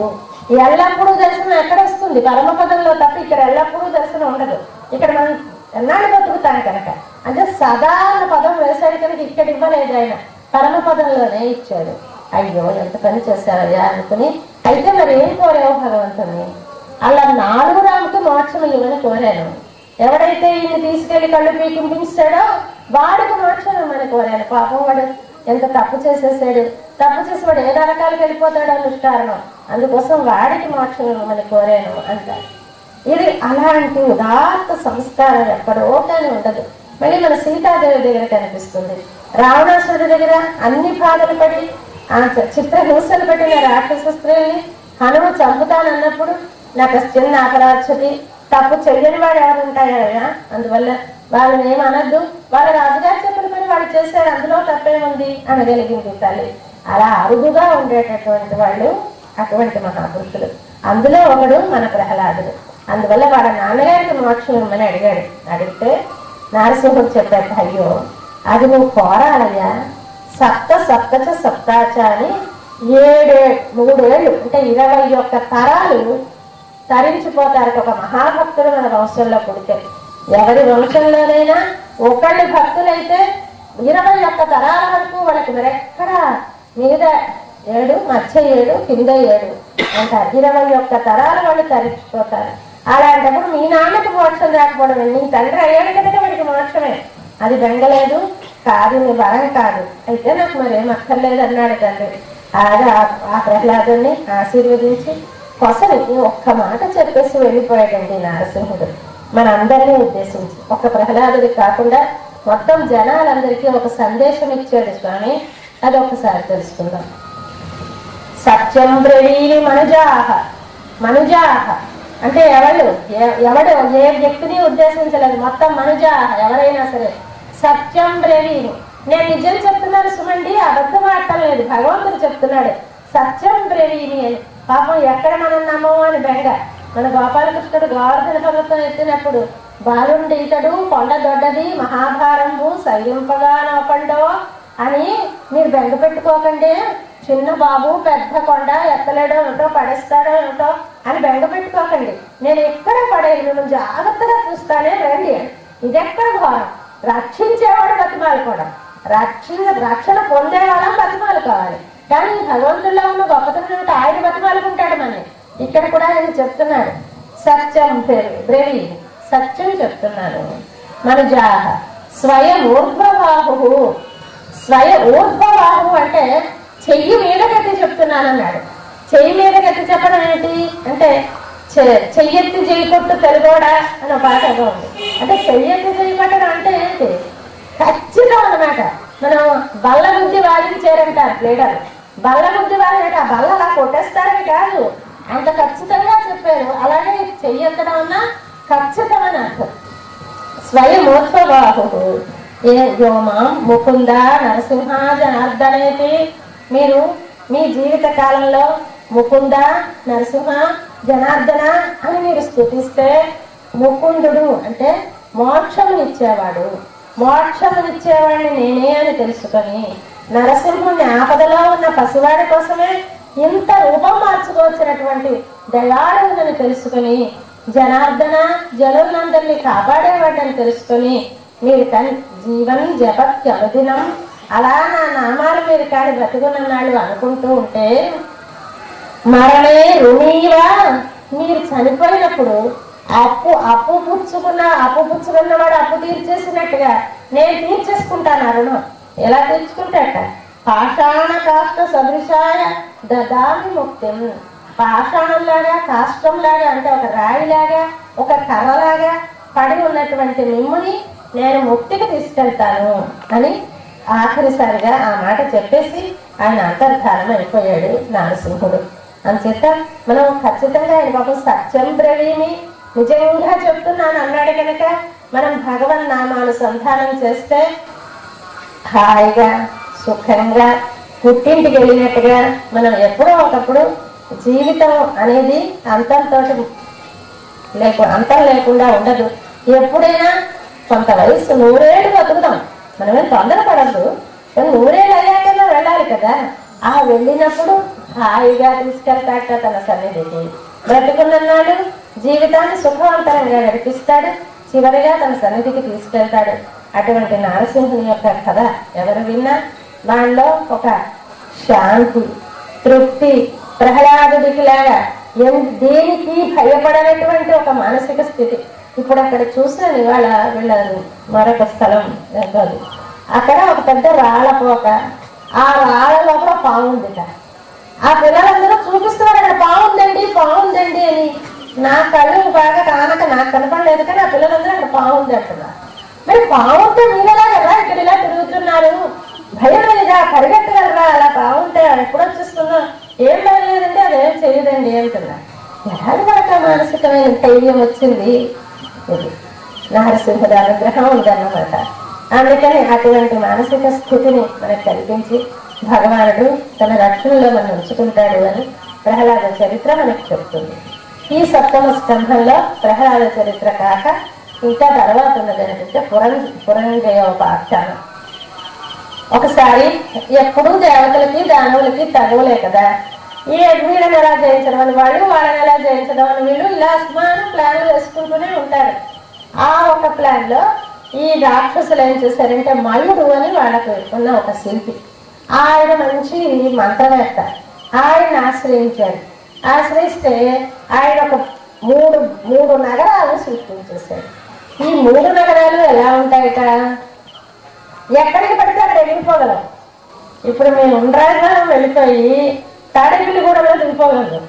A: ఎల్లప్పుడూ దర్శనం ఎక్కడ వస్తుంది? పరమపదంలో తప్ప ఇక్కడ ఎల్లప్పుడూ దర్శనం ఆలోచన ఉండదు. ఇక్కడ మనం ఎన్నాళ్ళు బతుకుతాం కనుక, అంటే సాధారణ పదం వేశాడు కనుక ఇక్కడ ఇవ్వలేదు, ఆయన పరమ పదంలోనే ఇచ్చాడు. అయ్యో ఎంత పని చేశారయ్యా అనుకుని, అయితే మరి ఏం కోరావు భగవంతుని? అలా 4 రాముకి మోక్షం ఇవ్వని కోరాను. ఎవడైతే ఈయన తీసుకెళ్లి కళ్ళు పీకించాడో వాడికి మోక్షం ఇవ్వమని కోరాను. పాపం వాడు ఎంత తప్పు చేసేసాడు, తప్పు చేసి వాడు ఏ నరకాలకు వెళ్ళిపోతాడో దుష్కారణం, అందుకోసం వాడికి మోక్షం ఇవ్వమని కోరాను అంటారు. ఇది అలాంటి ఉదాత్త సంస్కారం ఎక్కడో కానీ ఉండదు. మళ్ళీ మన సీతాదేవి దగ్గర కనిపిస్తుంది. రావణాసురుడి దగ్గర అన్ని బాధలు పడి ఆ చిత్రహింసలు పెట్టిన రాక్షస స్త్రీల్ని హనుమ చంపుతానన్నప్పుడు నాకు చిన్న అపరాధి, తప్పు చెయ్యని వాడు ఎవరు ఉంటాయా, అందువల్ల వాళ్ళని ఏమనద్దు, వాళ్ళ రాజుగారు చెప్పిన పని వాళ్ళు చేశారు, అందులో తప్పేముంది అనగలిగింది తల్లి. అలా అరుదుగా ఉండేటటువంటి వాళ్ళు అటువంటి మహాపురుషులు. అందులో ఒకడు మన ప్రహ్లాదుడు. అందువల్ల వాళ్ళ నాన్నగారికి మోక్షం ఇమ్మని అడిగాడు. అడిగితే నరసింహుడు చెప్పాడు, అయ్యో అది నువ్వు కోరాలయ్యా, సప్తచ సప్తాచ అని 3 ఏళ్ళు అంటే 21 తరాలు తరించిపోతారు ఒక మహాభక్తుడు మన వంశంలో పుడితే. ఎవరి వంశంలోనైనా ఒకళ్ళు భక్తులైతే 21 తరాల వరకు వాళ్ళకి మరెక్కడ మీద 7 మధ్య 7 కింద 7 అంటారు. 21 తరాల వాళ్ళు తరించిపోతారు. అలాంటప్పుడు మీ నాన్నకి మోక్షం రాకపోవడం, నీ తండ్రి అయ్యాడు కనుక వాడికి మోక్షమే, అది బెంగలేదు, కాదు నీ వరం కాదు, అయితే నాకు మరేం అక్కర్లేదు అన్నాడు తండ్రి. ఆ ప్రహ్లాదుని ఆశీర్వదించి కొసరికి ఒక్క మాట చెప్పేసి వెళ్ళిపోయాడండి నరసింహుడు. మనందరినీ ఉద్దేశించి, ఒక ప్రహ్లాదుడికి కాకుండా మొత్తం జనాలందరికీ ఒక సందేశం ఇచ్చాడు స్వామి. అది ఒకసారి తెలుసుకుందాం. సత్యం బ్రవీమి మనుజాహ అంటే ఎవడు ఏ వ్యక్తిని ఉద్దేశించలేదు, మొత్తం మనుజాహ ఎవరైనా సరే. సత్యం బ్రవీమి, నేను నిజం చెప్తున్నాను సుమండి, అబద్ధం ఆడలేదు, భగవంతుడు చెప్తున్నాడు సత్యం బ్రవీమి అని. పాపం ఎక్కడ మనం నమ్మము అని బెంగ. మన గోపాలకృష్ణుడు గోవర్ధన పర్వతం ఎత్తినప్పుడు బాలుండి ఇతడు కొండ దొడ్డది మహాభారంబు సైంపగా నోపండో అని మీరు బెంగ పెట్టుకోకండి, చిన్న బాబు పెద్ద కొండ ఎత్తలేడో ఏమిటో పడేస్తాడో ఏమిటో అని బెంగ పెట్టుకోకండి, నేను ఎక్కడ పడేది, నువ్వు జాగ్రత్తగా చూస్తానే రండి. ఇదెక్కడ ఘోరం, రక్షించేవాడు బతిమాలుకోవడం, రక్షణ పొందేవాళ్ళం బతిమాలుకోవాలి. కానీ భగవంతుల్లో ఉన్న గొప్పతనం ఆయన బతిమాలుకుంటాడు మనని. ఇక్కడ కూడా ఆయన చెప్తున్నాడు సత్యం బ్రవీ, సత్యం చెప్తున్నాను. మనుజాహ స్వయం ఊర్ధ్వబాహు అంటే చెయ్యి మీద గట్టి చెప్తున్నాను అన్నాడు. చెయ్యి మీద గట్టి చెప్పడం ఏంటి అంటే, చెయ్యెత్తి చెయ్యి కొట్టు తెలుగోడా అని ఒక పాటగా ఉంది. అంటే చెయ్యెత్తి చెయ్యి కొట్టడం అంటే ఏంటి, ఖచ్చితం అన్నమాట. మనం బల్ల బుద్ధి వాదించారంటారు లీడర్, బల్ల బుద్ధి వాదింటే ఆ బల్ల అలా కొట్టేస్తారని కాదు, అంత ఖచ్చితంగా చెప్పారు. అలాగే చెయ్యెత్తడం అన్నా ఖచ్చితమని అర్థం. స్వయమోత్సవాహు వ్యోమాం ముకుంద నరసింహ జనార్దనేతి. మీరు మీ జీవిత కాలంలో ముకుంద నరసింహ జనార్దన అని మీరు స్తుతిస్తే, ముకుందుడు అంటే మోక్షమునిచ్చేవాడు, మోక్షమునిచ్చేవాడిని నేనే అని తెలుసుకొని, నరసింహుని ఆపదలో ఉన్న పసివాడి కోసమే ఇంత రూపం మార్చుకోవచ్చినటువంటి దయాళువుని తెలుసుకొని, జనార్దన జనులందరినీ కాపాడేవాడని తెలుసుకొని, మీరు జీవన్ జపత్యనుదినం అలా నా నామాలు మీరు కాడి బ్రతుకున్నాళ్ళు అనుకుంటూ ఉంటే, మరణే రుణీవా మీరు చనిపోయినప్పుడు అప్పు పుచ్చుకున్నవాడు అప్పు తీర్చేసినట్టుగా నేను తీర్చేసుకుంటాను ఆ రుణం. ఎలా తీర్చుకుంటాట, పాషాణ కాష్ట సదృశాయ దదామి ముక్తిం. పాషాణంలాగా కాష్టంలాగా అంటే ఒక రాయిలాగా ఒక కర్రలాగా పడి ఉన్నటువంటి మిమ్ముని నేను ముక్తికి తీసుకెళ్తాను అని ఆఖరిసారిగా ఆ మాట చెప్పేసి ఆయన అంతర్ధానం అయిపోయాడు నరసింహుడు. అందుచేత మనం ఖచ్చితంగా ఆయన పాపం సత్యం బ్రవీమి నిజంగా చెప్తున్నాను అన్నాడు కనుక మనం భగవన్ నామానుసంధానం చేస్తే హాయిగా సుఖంగా పుట్టింటికి వెళ్ళినట్టుగా మనం ఎప్పుడో ఒకప్పుడు జీవితం అనేది అంతం లేకుండా ఉండదు. ఎప్పుడైనా కొంత వయసు 100 ఏళ్ళు బతుకుదాం, మనమేం తొందరపడద్దు, కానీ 100 ఏళ్ళు అయ్యాకైనా వెళ్ళాలి కదా. ఆ వెళ్ళినప్పుడు హాయిగా తీసుకెళ్తాట తన సన్నిధికి, బ్రతుకున్నాడు జీవితాన్ని సుఖవంతరంగా గడిపిస్తాడు. చివరిగా తన సన్నిధికి తీసుకెళ్తాడు. అటువంటి నారసింహుని యొక్క కథ ఎవరు విన్నా దానిలో ఒక శాంతి, తృప్తి, ప్రహ్లాదుడికి లాగా దేనికి భయపడనటువంటి ఒక మానసిక స్థితి. ఇప్పుడు అక్కడ చూసిన ఇవాళ వీళ్ళ మరొక స్థలం కాదు, అక్కడ ఒక పెద్ద రాళ్ళపోక, ఆ రాళ్ళ లోపల పావుందిట. ఆ పిల్లలందరూ చూపిస్తున్నారు అక్కడ పావుందండి పావుందండి అని. నా కళ్ళు బాగా కానక నాకు కనపడలేదు, కానీ ఆ పిల్లలందరూ అక్కడ పావుంది అంటున్నారు. మరి పావుంటే మీరెలా కదా ఇక్కడ ఇలా తిరుగుతున్నారు, భయం లేదా, పరిగెట్టగలరా, అలా పావుంటే ఎప్పుడు వచ్చేస్తున్నా, ఏం భయం లేదండి, అదేం చేయదండి అంటున్నారు. ఎలాంటి మనకు మానసికమైన ధైర్యం వచ్చింది? ఇది నరసింహుడి అనుగ్రహం ఉందన్నమాట. అందుకని అటువంటి మానసిక స్థితిని మనకు కల్పించి భగవానుడు తన రక్షణలో మనం ఉంచుకుంటాడు అని ప్రహ్లాద చరిత్ర మనకు చెప్తుంది. ఈ సప్తమ స్కంధంలో ప్రహ్లాద చరిత్ర కాక ఇంకా తర్వాత ఉన్నది ఏంటంటే పురంజయోపాఖ్యానం. ఒకసారి ఎప్పుడూ దేవతలకి దానవులకి తగవలే కదా, ఈ వీళ్ళని ఎలా జయించడం అని వాళ్ళు, వాళ్ళని ఎలా జయించడం అని వీళ్ళు, ఇలా అస్మానం ప్లాన్లు వేసుకుంటూనే ఉంటారు. ఆ ఒక ప్లాన్ లో ఈ రాక్షసులు ఏం చేశారంటే మల్లుడు అని వాళ్ళకు ఉన్న ఒక శిల్పి, ఆయన మంచి మంత్రవేత్త, ఆయన ఆశ్రయించాడు. ఆశ్రయిస్తే ఆయన ఒక మూడు నగరాలు సృష్టించేశాడు. ఈ 3 నగరాలు ఎలా ఉంటాయట, ఎక్కడికి పడితే అక్కడ వెళ్ళిపోగలం. ఇప్పుడు మేము ఉండ్రాజనం వెళ్ళిపోయి తాడేపల్లిగూడలో దిగిపోగలరు.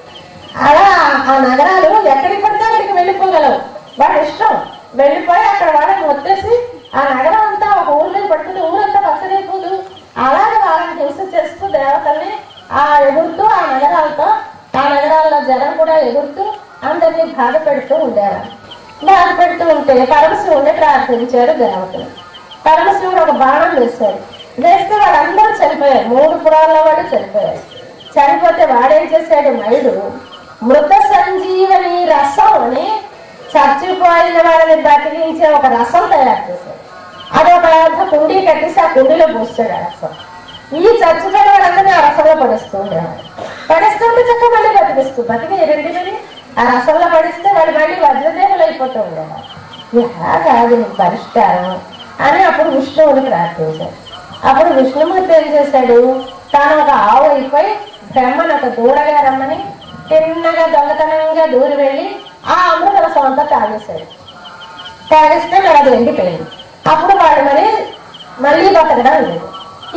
A: అలా ఆ నగరాలు ఎక్కడికి పడితే అక్కడికి వెళ్ళిపోగలవు. వాళ్ళ ఇష్టం వెళ్ళిపోయి అక్కడ వాళ్ళని వచ్చేసి ఆ నగరం అంతా ఒక ఊరి మీద పడుతుంది, ఊరంతా పచ్చడైపోదు. అలాగే వాళ్ళని హింస చేస్తూ దేవతల్ని ఎగురుతూ ఆ నగరాలతో, ఆ నగరాల్లో జనం కూడా ఎగురుతూ అందరినీ బాధ పెడుతూ ఉండేవారు. బాధ పెడుతూ ఉంటే పరమశివుడిని ప్రార్థించారు దేవతలు. పరమశివుడు ఒక బాణం వేశాడు. వేస్తే వాళ్ళందరూ చనిపోయారు. 3 పురాల్లో వాళ్ళు చనిపోయారు. చనిపోతే వాడేం చేశాడు, మైడు మృత సంజీవని రసం అని చచ్చిపోయిన వాళ్ళని బతికించే ఒక రసం తయారు చేశాడు. అదొక కుండీ కట్టేసి ఆ కుండీలో పోస్తాడు ఆ రసం. ఈ చచ్చిపోయిన వాళ్ళందరినీ ఆ రసంలో పడిస్తూ ఉండేవాడు. పడిస్తుంటే చక్క మళ్ళీ బతికి 2 ఆ రసంలో పడిస్తే వాళ్ళు మళ్ళీ వజ్రదేవులు అయిపోతూ ఉండేవారు. ఇలా కాదు పరిష్కారం అని అప్పుడు విష్ణువుని ప్రార్థించాడు. అప్పుడు విష్ణుమూర్తి ఏం చేశాడు, తాను ఒక ఆవు అయిపోయి బ్రహ్మను ఒక దూడగా రమ్మని తిన్నగా దొంగతనంగా దూరి వెళ్ళి ఆ అమృత రసం అంతా తాగేశాడు. తాగేస్తే మరి అది ఎండిపోయింది. అప్పుడు వాడు మళ్ళీ బతకడం లేదు.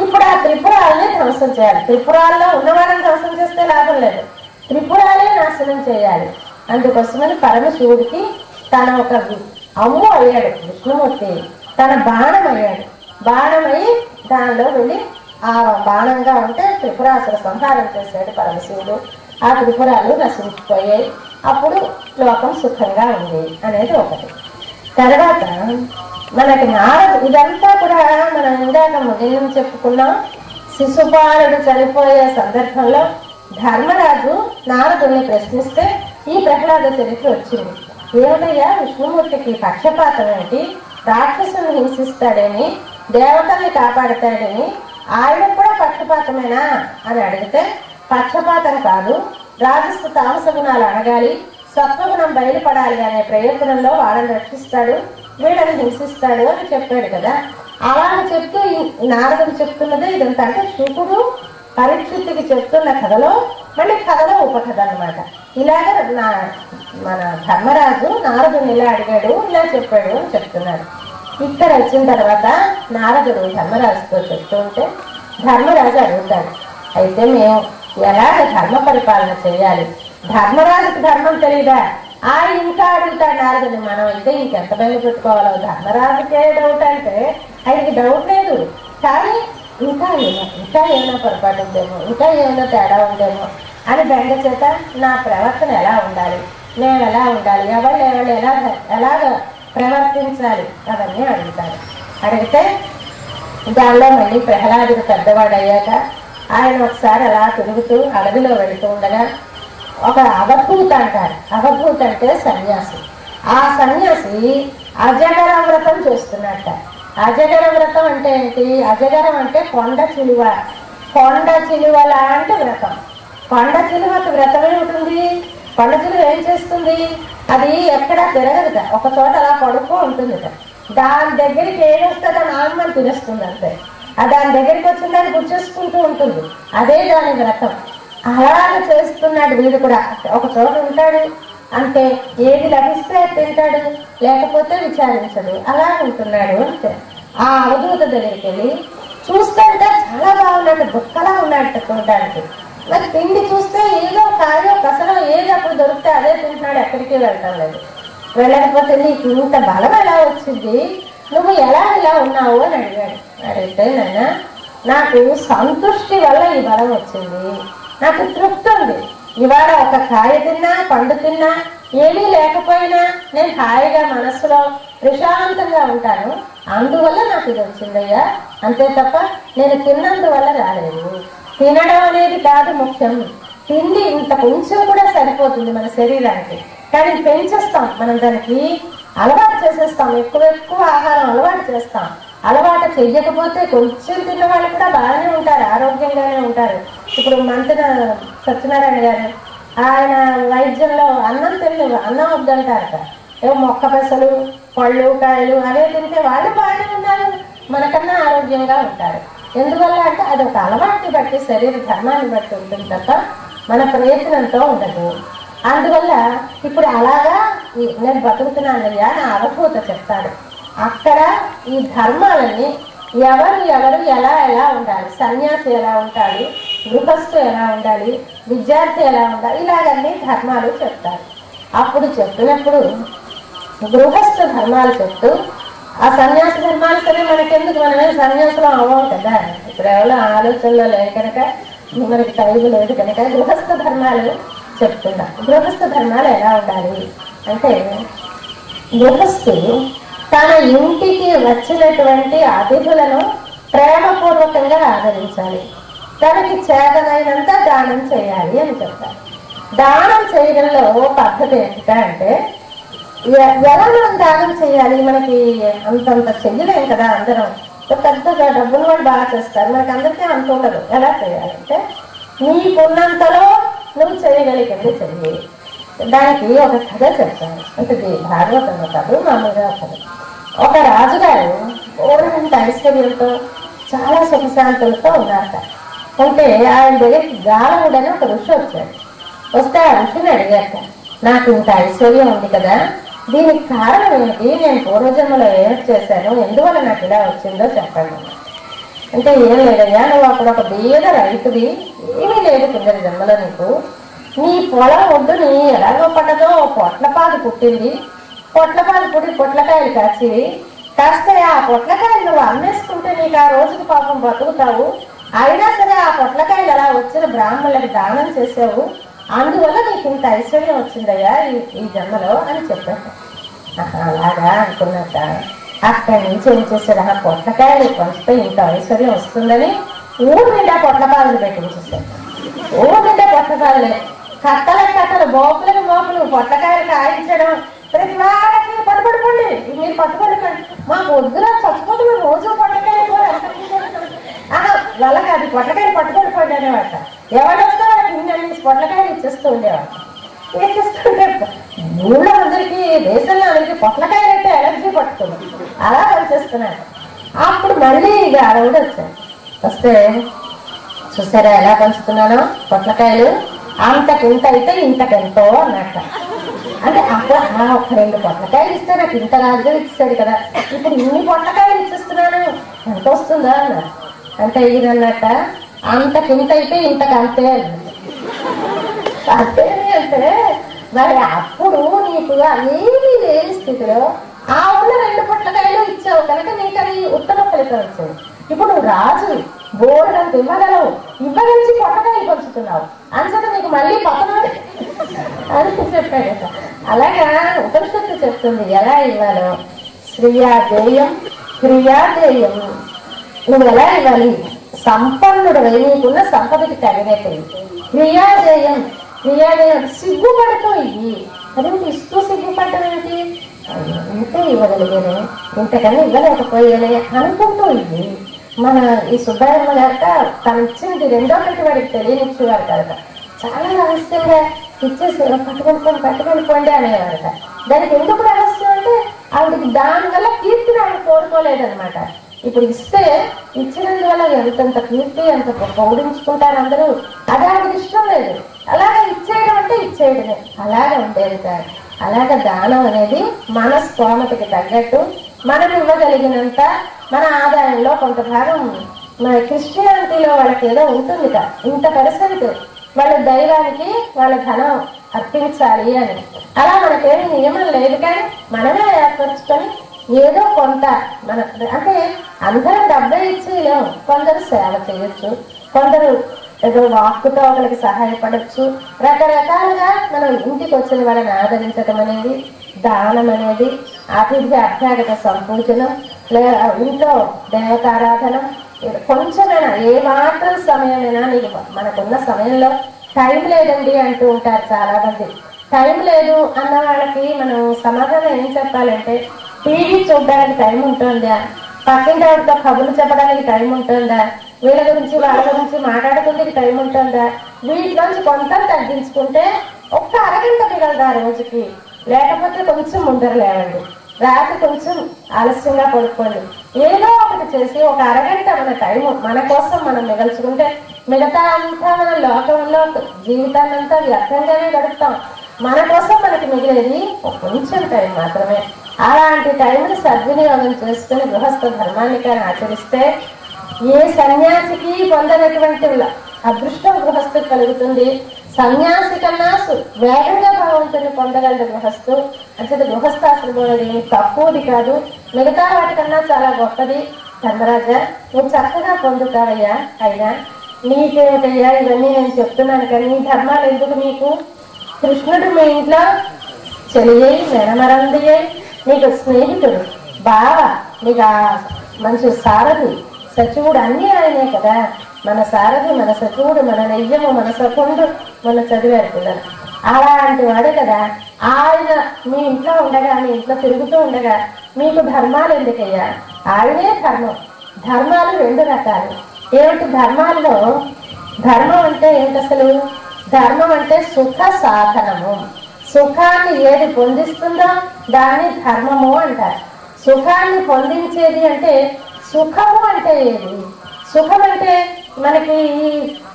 A: ఇప్పుడు ఆ త్రిపురాలని ధ్వంసం చేయాలి. త్రిపురాల్లో ఉన్నవాళ్ళని ధ్వంసం చేస్తే లాభం లేదు, త్రిపురాలే నాశనం చేయాలి. అందుకోసమని పరమశివుడికి తన ఒక అమ్ము అయ్యాడు విష్ణుమూర్తి, తన బాణం అయ్యాడు. బాణమై దానిలో వెళ్ళి ఆ బాణంగా ఉంటే త్రిపురాసుర సంహారం చేశాడు పరమశివుడు. ఆ త్రిపురాలు నశించిపోయాయి. అప్పుడు లోకం సుఖంగా ఉంది అనేది ఒకటి. తర్వాత మనకి ఇదంతా కూడా మనం ఇందాక ఉదయం చెప్పుకున్నాం. శిశుపాలుడు చనిపోయే సందర్భంలో ధర్మరాజు నారదుని ప్రశ్నిస్తే ఈ ప్రహ్లాద చరిత్ర వచ్చింది. ఏమిటయ్యా విష్ణుమూర్తికి పక్షపాతం ఏంటి, రాక్షసుని హింసిస్తాడని, దేవతల్ని కాపాడతాడని, ఆయన కూడా పక్షపాతమేనా అని అడిగితే పక్షపాతం కాదు, రాజస్థ తామస గుణాలు అడగాలి, సత్వగుణం బయలుపడాలి అనే ప్రయత్నంలో వాళ్ళని రక్షిస్తాడు, వీళ్ళని హింసిస్తాడు అని చెప్పాడు కదా. అలా చెప్తూ నారదుడు చెప్తున్నదే ఇదంతా. అంటే శుకుడు పరీక్షిత్తుకి చెప్తున్న కథలో మళ్ళీ కథలో ఉపకథ అనమాట. ఇలాగ మన ధర్మరాజు నారదుని ఇలా అడిగాడు, ఇలా చెప్పాడు అని చెప్తున్నాడు. ఇక్కడ వచ్చిన తర్వాత నారదుడు ధర్మరాజుతో చెప్తూ ఉంటే ధర్మరాజు అడుగుతాడు, అయితే మేము ఎలాగ ధర్మ పరిపాలన చేయాలి, ధర్మరాజుకి ధర్మం తెలీదా? ఆయన ఇంకా అడుగుతాడు నారదుని, మనం అయితే ఇంకెంత బయలు పెట్టుకోవాలో, ధర్మరాజుకే డౌట్ అంటే ఆయనకి డౌట్ లేదు, కానీ ఇంకా ఏమైనా పొరపాటు ఉందేమో, ఇంకా ఏమైనా తేడా ఉందేమో అని బెంగ చేత నా ప్రవర్తన ఎలా ఉండాలి, నేను ఎలా ఉండాలి, ఎవరు ఎలాగ ప్రవర్తించాలి అవన్నీ అడుగుతారు. అడిగితే దానిలో మళ్ళీ ప్రహ్లాదుడు పెద్దవాడు అయ్యాక ఆయన ఒకసారి అలా తిరుగుతూ అడవిలో వెళుతూ ఉండగా ఒక అవధూత అంటారు. అవధూత అంటే సన్యాసి. ఆ సన్యాసి అజగర వ్రతం చేస్తున్నట్ట. అజగర వ్రతం అంటే ఏంటి? అజగరం అంటే కొండ చిలువ. కొండ చిలువ లాంటి వ్రతం. కొండ చిలువకి వ్రతం ఏమిటి? కొండచిలువ ఏం చేస్తుంది, అది ఎక్కడా తిరగదుట, ఒక చోట అలా పడుకో ఉంటుందిట. దాని దగ్గరికి ఏదొస్తే దాని ఆత్మని తినేస్తుంది అంతే. దాని దగ్గరికి వచ్చింది అది గుర్చేసుకుంటూ ఉంటుంది, అదే దాని వ్రతం. అలాగే చేస్తున్నాడు వీడు కూడా. ఒక చోట ఉంటాడు అంటే ఏది లభిస్తే తింటాడు, లేకపోతే విచారించడు, అలా ఉంటున్నాడు అంటే. ఆ అవధూత దగ్గరికి వెళ్ళి చూస్తుంటే చాలా బాగున్నాడు, బుక్కలా ఉన్నాడు చూడడానికి. మరి తిండి చూస్తే ఏదో కాయో కసరో ఏది అప్పుడు దొరికితే అదే తింటున్నాడు, ఎక్కడికి వెళ్ళటం లేదు. వెళ్ళకపోతే నీకు ఇంత బలం ఎలా వచ్చింది, నువ్వు ఎలా ఇలా ఉన్నావు అని అడిగాడు. అడిగితే నాయన నాకు సంతృష్టి వల్ల ఈ బలం వచ్చింది, నాకు తృప్తి ఉంది. ఇవాళ ఒక కాయ తిన్నా పండు తిన్నా ఏమీ లేకపోయినా నేను హాయిగా మనస్సులో ప్రశాంతంగా ఉంటాను, అందువల్ల నాకు ఇది వచ్చిందయ్యా, అంతే తప్ప నేను తిన్నందువల్ల రాలేదు. తినడం అనేది కాదు ముఖ్యం, తిండి ఇంత కొంచెం కూడా సరిపోతుంది మన శరీరానికి, కానీ పెంచేస్తాం మనం, దానికి అలవాటు చేసేస్తాం, ఎక్కువ ఆహారం అలవాటు చేస్తాం. అలవాటు చెయ్యకపోతే కొంచెం తిన్న వాళ్ళు కూడా బాగానే ఉంటారు, ఆరోగ్యంగానే ఉంటారు. ఇప్పుడు మంత్రి సత్యనారాయణ గారు ఆయన వైద్యంలో అన్నం తినలేవు, అన్నం వద్దంటారట. ఏవో మొక్క పెసలు పళ్ళు కాయలు అవే తింటే వాళ్ళు బాగానే ఉన్నారు, మనకన్నా ఆరోగ్యంగా ఉంటారు. ఎందువల్ల అంటే అది ఒక అలవాటుని బట్టి శరీర ధర్మాన్ని బట్టి ఉంటుంది తప్ప మన ప్రయత్నంతో ఉండదు. అందువల్ల ఇప్పుడు అలాగా నేను బతుకుతున్నానయ్యా నా అవధూత చెప్తాడు. అక్కడ ఈ ధర్మాలని ఎవరు ఎలా ఎలా ఉండాలి, సన్యాసి ఎలా ఉండాలి, గృహస్థు ఎలా ఉండాలి, విద్యార్థి ఎలా ఉండాలి, ఇలాగన్నీ ధర్మాలు చెప్తారు. అప్పుడు చెప్పినప్పుడు గృహస్థ ధర్మాలు చెప్తూ ఆ సన్యాస ధర్మాలు సరే మనకెందుకు, మనమే సన్యాసులు అవ్వం కదా, ఇప్పుడు ఎవరో ఆలోచనలో లేక కనుక మనకి టైం లేదు కనుక గృహస్థ ధర్మాలు చెప్తున్నా. గృహస్థ ధర్మాలు ఎలా ఉండాలి అంటే, గృహస్థులు తన ఇంటికి వచ్చినటువంటి అతిథులను ప్రేమపూర్వకంగా ఆదరించాలి, తనకి చేతనైనంత దానం చేయాలి అని చెప్తారు. దానం చేయడంలో పద్ధతి ఏంటంటే, ఎలా మనం దానం చేయాలి, మనకి అంతంత చెయ్యలేం కదా అందరం, పెద్దగా డబ్బులు కూడా బాగా చేస్తారు, మనకి అందరికీ అంత ఉండదు. ఎలా చేయాలంటే నీకున్నంతలో నువ్వు చేయగలిగింది చెయ్యి. దానికి ఒక కథ చెప్తాను, అంటే భాగవతంలో కాదు, మామూలుగా కథ. ఒక రాజుగారు ఓడంత ఐశ్వర్యంతో చాలా సుఖశాంతులతో ఉన్నారట. అంటే ఆయన దగ్గరికి గాలవుడని ఒక ఋషి వచ్చాడు. వస్తే ఆ ఋషిని అడిగాక, నాకు ఇంత ఐశ్వర్యం ఉంది కదా, దీనికి కారణం ఏంటి, నేను పూర్వజన్మలో ఏం చేశాను, ఎందువల్ల నాకు ఇలా వచ్చిందో చెప్పండి. అంటే ఏం లేదయ్యా, నువ్వు అప్పుడు ఒక బీద రైతువి, ఏమీ లేదు కింద జన్మలో నీకు, నీ పొలం ఒడ్డుని ఎలాగో పడ్డదో పొట్లపాదు పుట్టింది, పొట్లపాదు పుట్టి పొట్లకాయలు కాచివి, కాస్తే ఆ పొట్లకాయలు నువ్వు అమ్మేసుకుంటే నీకు ఆ రోజుకి పాపం బతుకుతావు, అయినా సరే ఆ పొట్లకాయలు అలా వచ్చిన బ్రాహ్మణులకు దానం చేసావు, అందువల్ల నీకు ఇంత ఐశ్వర్యం వచ్చిందయ్యా ఈ జన్మలో అని చెప్పాను. అలాగా అనుకున్నాక అక్కడి నుంచి ఏం చేశాడు, ఆ పొట్లకాయలు పంచితే ఇంత ఐశ్వర్యం వస్తుందని ఊరు నిండా పొట్లపాదులు పెట్టించేసాడు. ఊరు నిండా పొట్లపాదులే, కట్టలు మోపులకు మోపులు పొట్లకాయలు కాయించడం, ప్రతి వారికి పట్టుబడుకోండి, మీరు పట్టుబడుకోండి, మాకు వద్దులా చచ్చిపోతే మేము రోజు పొట్లకాయలు వాళ్ళకి అది పొట్లకాయలు పట్టుబడిపోండి అనేవాట. ఎవరు వస్తే వాళ్ళకి ఇన్ని పొట్లకాయలు ఇచ్చేస్తూ ఉండేవాట. ఇచ్చేస్తుంటే ఊళ్ళో అందరికీ దేశంలో అందరికీ పొట్లకాయలు అంటే ఎలర్జీ పట్టుకుంది, అలా పనిచేస్తున్నాడు. అప్పుడు మళ్ళీ ఇక ఆడవుడు వచ్చాడు. వస్తే చూసారా ఎలా పంచుతున్నానో పొట్లకాయలు, అంతకింత అయితే ఇంతకెంతో అన్నట్ట. అంటే అప్పుడు ఒక 2 పొట్లకాయలు ఇస్తే నాకు ఇంత రాజుగా ఇచ్చాడు కదా, ఇప్పుడు ఇన్ని పొట్లకాయలు ఇచ్చేస్తున్నాను ఎంత వస్తుందా అన్నారు. అంటే ఇదన్నట్ట, అంతకింత అయితే ఇంతకంతే అన్నది. అంతేనే అంటే మరి అప్పుడు నీకు ఏమీ లేని స్థితిలో ఆ ఉన్న 2 పొట్లకాయలు ఇచ్చావు కనుక నీకు అది ఉత్తమ ఫలితం వచ్చింది. ఇప్పుడు నువ్వు రాజు, బోర్డు అంత ఇవ్వగలవు, ఇవ్వగలిసి పొట్లకాయలు పంచుతున్నావు, అంచేత నీకు మళ్ళీ పతనం అని చెప్పాడు. అలాగా ఉపనిషత్తు చెప్తుంది ఎలా ఇవ్వాలో. శ్రీయాదేయం క్రియాదేయం, నువ్వు ఎలా ఇవ్వాలి, సంపన్నుడు నీకున్న సంపదకి తగినట్టు. క్రియాదేయం సిగ్గుపడుతూ ఇవి, అది ఇస్తూ సిగ్గుపడటం ఏంటి, ఇంతే ఇవ్వగలిగాను, ఇంతకన్నా ఇవ్వలేకపోయానే అనుకుంటూ ఇవి. మన ఈ సుబ్బారమ్మ గారిట తను ఇచ్చింది 2వ కంటి వాడికి తెలియనిచ్చేవారు కదా, చాలా రహస్యంగా ఇచ్చేసి పట్టుకొని అనేవారట. దానికి ఎందుకు రహస్యం అంటే ఆవిడకి దానివల్ల కీర్తిని ఆవిడ కోరుకోలేదనమాట. ఇప్పుడు ఇస్తే ఇచ్చినందువల్ల ఎంతంత కీర్తి అంత పౌడించుకుంటారు అందరూ, అది ఆవిడకి ఇష్టం లేదు. అలాగే ఇచ్చేయడం అంటే ఇచ్చేయడమే, అలాగే ఉండేది కాదు. అలాగే దానం అనేది మన స్తోమతకి తగ్గట్టు మనం ఇవ్వగలిగినంత మన ఆదాయంలో కొంత భాగం. మన క్రిస్టియానిటీలో వాళ్ళకి ఏదో ఉంటుంది కదా, ఇంత పర్సెంట్ వాళ్ళ దైవానికి వాళ్ళ ధనం అర్పించాలి అని. అలా మనకేమి నియమం లేదు, కానీ మనమే ఏర్పరచుకొని ఏదో కొంత మన అంటే అందరం డబ్బే ఇచ్చేయలేము. కొందరు సేవ చేయొచ్చు, కొందరు ఏదో వాక్కుతో ఒకరికి సహాయపడచ్చు. రకరకాలుగా మనం ఇంటికి వచ్చిన వాళ్ళని ఆదరించడం అనేది, దానం అనేది, అతిథి అభ్యాగత సంపూజనం, ఇంట్లో దేవతారాధనం, కొంచెమైనా ఏ మాత్రం సమయమైనా నీకు మనకున్న సమయంలో టైం లేదండి అంటూ ఉంటారు చాలా మంది. టైం లేదు అన్న వాళ్ళకి మనం సమాధానం ఏం చెప్పాలంటే, టీవీ చూడడానికి టైం ఉంటుందా, పక్కింటి వాడితో కబుర్లు చెప్పడానికి టైం ఉంటుందా, వీళ్ళ గురించి వాళ్ళ గురించి మాట్లాడుకుంటే టైం ఉంటుందా, వీటిలోంచి కొంత తగ్గించుకుంటే ఒక్క అరగంట మిగలదా రోజుకి. లేకపోతే కొంచెం ముందర లేవండి, రాత్రి కొంచెం ఆలస్యంగా పడుకోండి, ఏదో ఒకటి చేసి ఒక అరగంట మన టైం మన కోసం మనం మిగల్చుకుంటే మిగతా అంతా మన లోకంలో జీవితాన్నంతా వ్యర్థంగానే గడుపుతాం. మన కోసం మనకి మిగిలేది కొంచెం టైం మాత్రమే. అలాంటి టైంని సద్వినియోగం చేసుకుని గృహస్థ ధర్మాన్ని కానీ ఆచరిస్తే ఏ సన్యాసికి పొందనటువంటి అదృష్టం గృహస్థుకు కలుగుతుంది. సన్యాసి కన్నా వేగంగా భగవంతుని పొందగలడు గృహస్థు. అంటే గృహస్థాశ్రమం అనేది తక్కువది కాదు, మిగతా వాటికన్నా చాలా గొప్పది. ధర్మరాజా, నువ్వు చక్కగా పొందుతావయ్యా. అయినా నీకేమిటయ్యా ఇవన్నీ నేను చెప్తున్నాను, కానీ నీ ధర్మాలు ఎందుకు నీకు? కృష్ణుడు మీ ఇంట్లో చెలియే మెనమరందియే, నీకు స్నేహితుడు, బావ, నీకు మంచి సారథి, సచివుడు అన్నీ ఆయనే కదా. మన సారథి, మన సచివుడు, మన నెయ్యము, మన సఖుండు, మన చదివారు పిల్లలు. అలాంటి వాడే కదా ఆయన మీ ఇంట్లో ఉండగా, మీ ఇంట్లో తిరుగుతూ ఉండగా మీకు ధర్మాలు ఎందుకయ్యా? ఆయనే ధర్మం. ధర్మాలు రెండు రకాలు. ఏమిటి ధర్మాల్లో? ధర్మం అంటే ఏంటి అసలు? ధర్మం అంటే సుఖ సాధనము. సుఖాన్ని ఏది పొందిస్తుందో దాన్ని ధర్మము అంటారు. సుఖాన్ని పొందించేది అంటే సుఖము అంటే ఏది? సుఖం అంటే మనకి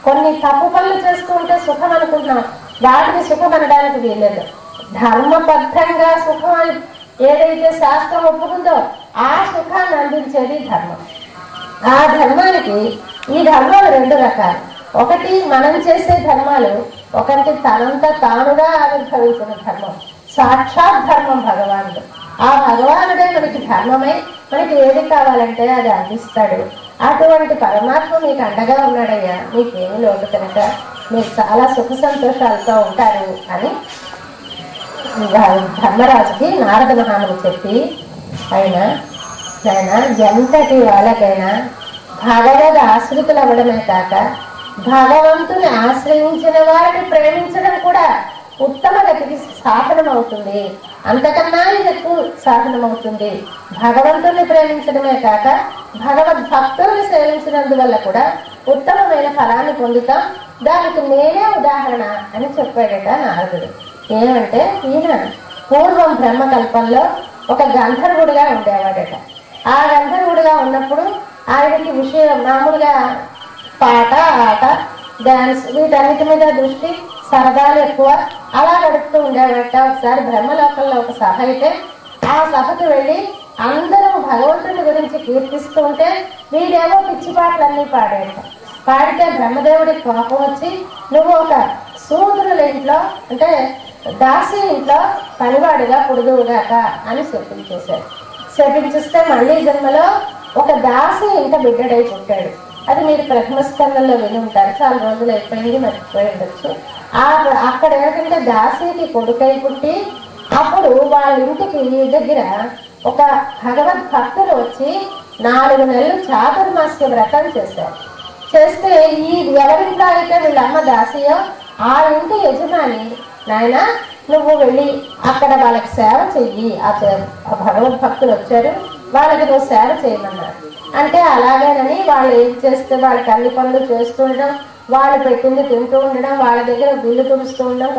A: కొన్ని తప్పు పనులు చేసుకుంటే సుఖం అనుకుంటున్నాం, వాటికి సుఖం అనడానికి వీలేదు. ధర్మబద్ధంగా సుఖం ఏదైతే శాస్త్రం ఒప్పుకుందో ఆ సుఖాన్ని అందించేది ధర్మం. ఆ ధర్మానికి ఈ ధర్మాలు రెండు రకాలు. ఒకటి మనం చేసే ధర్మాలు, ఒకటి తనంత తానుగా ఆవిర్భవించిన ధర్మం, సాక్షాత్ ధర్మం భగవానుడు. ఆ భగవానుడే మనకి ధర్మమై మనకి ఏది కావాలంటే అది అందిస్తాడు. అటువంటి పరమాత్మ మీకు అండగా ఉన్నాడయ్యా, మీకేమి లోటు కనుక మీరు చాలా సుఖ సంతోషాలతో ఉంటారు అని ధర్మరాజుకి నారద మహాముని చెప్పి, అయినా ఎంతటి వాళ్ళకైనా భగవద్ ఆశ్రితులు అవ్వడమే కాక భగవంతుని ఆశ్రయించిన వారిని ప్రేమించడం కూడా ఉత్తమ గతికి సాధనం అవుతుంది. అంతకన్నా ఇది ఎక్కువ సాధనం అవుతుంది. భగవంతుని ప్రేమించడమే కాక భగవద్భక్తుల్ని సేవించినందువల్ల కూడా ఉత్తమమైన ఫలాన్ని పొందుతాం. దానికి నేనే ఉదాహరణ అని చెప్పాడట నారదుడు. ఏమంటే ఈయన పూర్వం బ్రహ్మకల్పంలో ఒక గంధర్వుడిగా ఉండేవాడట. ఆ గంధర్వుడిగా ఉన్నప్పుడు ఆయనకి విషయం మామూలుగా పాట, ఆట, డాన్స్ వీటన్నిటి మీద దృష్టి, సరదాలు ఎక్కువ, అలా గడుపుతూ ఉండేవాడట. ఒకసారి బ్రహ్మలోకంలో ఒక సభ అయితే ఆ సభకు వెళ్ళి అందరూ భగవంతుని గురించి కీర్తిస్తూ ఉంటే వీడేమో పిచ్చి పాటలన్నీ పాడాడట. పాడితే బ్రహ్మదేవుడికి కోపం వచ్చి, నువ్వు ఒక శూద్రుల ఇంట్లో అంటే దాసి ఇంట్లో పనివాడిగా పుడుదువుగాక అని శపించేశాడు. శపించిస్తే మళ్ళీ జన్మలో ఒక దాసి ఇంట బిడ్డడై పుట్టాడు. అది మీరు ప్రథమస్కందంలో విని ఉంటారు, చాలా రోజులు అయిపోయింది, మర్చిపోయి ఉండొచ్చు. అక్కడ ఏంటంటే దాసికి కొడుకై పుట్టి అప్పుడు వాళ్ళ ఇంటికి దగ్గర ఒక భగవద్భక్తులు వచ్చి 4 నెలలు చాతుర్మాస్య వ్రతం చేశారు. చేస్తే ఈ ఎవరింట్లో అయితే వీళ్ళమ్మ దాసియో ఆ ఇంటి యజమాని, నాయన నువ్వు వెళ్ళి అక్కడ వాళ్ళకి సేవ చెయ్యి, ఆ భగవద్భక్తులు వచ్చారు వాళ్ళకి నువ్వు సేవ చేయమన్నారు. అంటే అలాగేనని వాళ్ళు ఏం చేస్తే వాళ్ళకి అన్ని పనులు చేస్తుండడం, వాళ్ళు పెట్టింది తింటూ ఉండడం, వాళ్ళ దగ్గర గుళ్ళు తుడుస్తూ ఉండడం,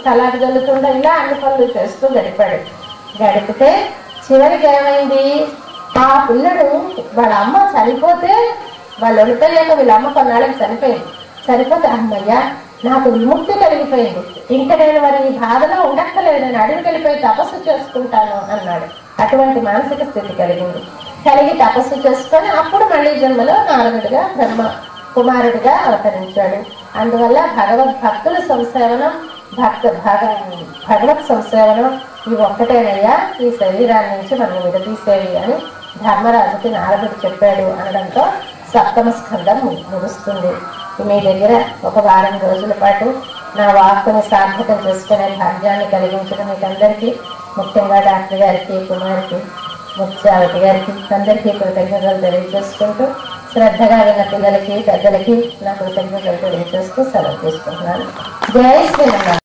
A: కలాటి జల్లుతుండడం, ఇలా అన్ని పనులు చేస్తూ గడిపితే చివరికి ఏమైంది, ఆ పిల్లడు వాళ్ళ అమ్మ చనిపోతే వాళ్ళు వండుతలేక వీళ్ళ అమ్మ కొన్నాళ్ళకి చనిపోతే అమ్మయ్య నాకు విముక్తి కలిగిపోయింది, ఇంకా నేను మరి ఈ బాధలో ఉండక్కలేదు, నేను అడవికి వెళ్ళిపోయి తపస్సు చేసుకుంటాను అన్నాడు. అటువంటి మానసిక స్థితి కలిగి తపస్సు చేసుకొని అప్పుడు మళ్ళీ జన్మలో నారదుడిగా బ్రహ్మ కుమారుడిగా అవతరించాడు. అందువల్ల భగవద్భక్తుల సంసేవనం భగవత్ సంసేవనం ఇవి ఒక్కటేనయ్యా ఈ శరీరాన్ని నుంచి మనం విడదీసేవి అని ధర్మరాజుకి నారదుడు చెప్పాడు అనడంతో సప్తమ స్కందం ముగుస్తుంది. మీ దగ్గర ఒక వారం రోజుల పాటు నా వాక్కుని సార్థకం చేసుకునే భాగ్యాన్ని కలిగించిన మీకందరికీ, ముఖ్యంగా డాక్టర్ గారికి, కుమార్కి, ముత్యావతి గారికి అందరికీ కృతజ్ఞతలు తెలియజేసుకుంటూ, శ్రద్ధగా విన్న పిల్లలకి పెద్దలకి నా కృతజ్ఞతలు తెలియజేస్తూ సెలవు తీసుకుంటున్నాను. జై శ్రీరామ్.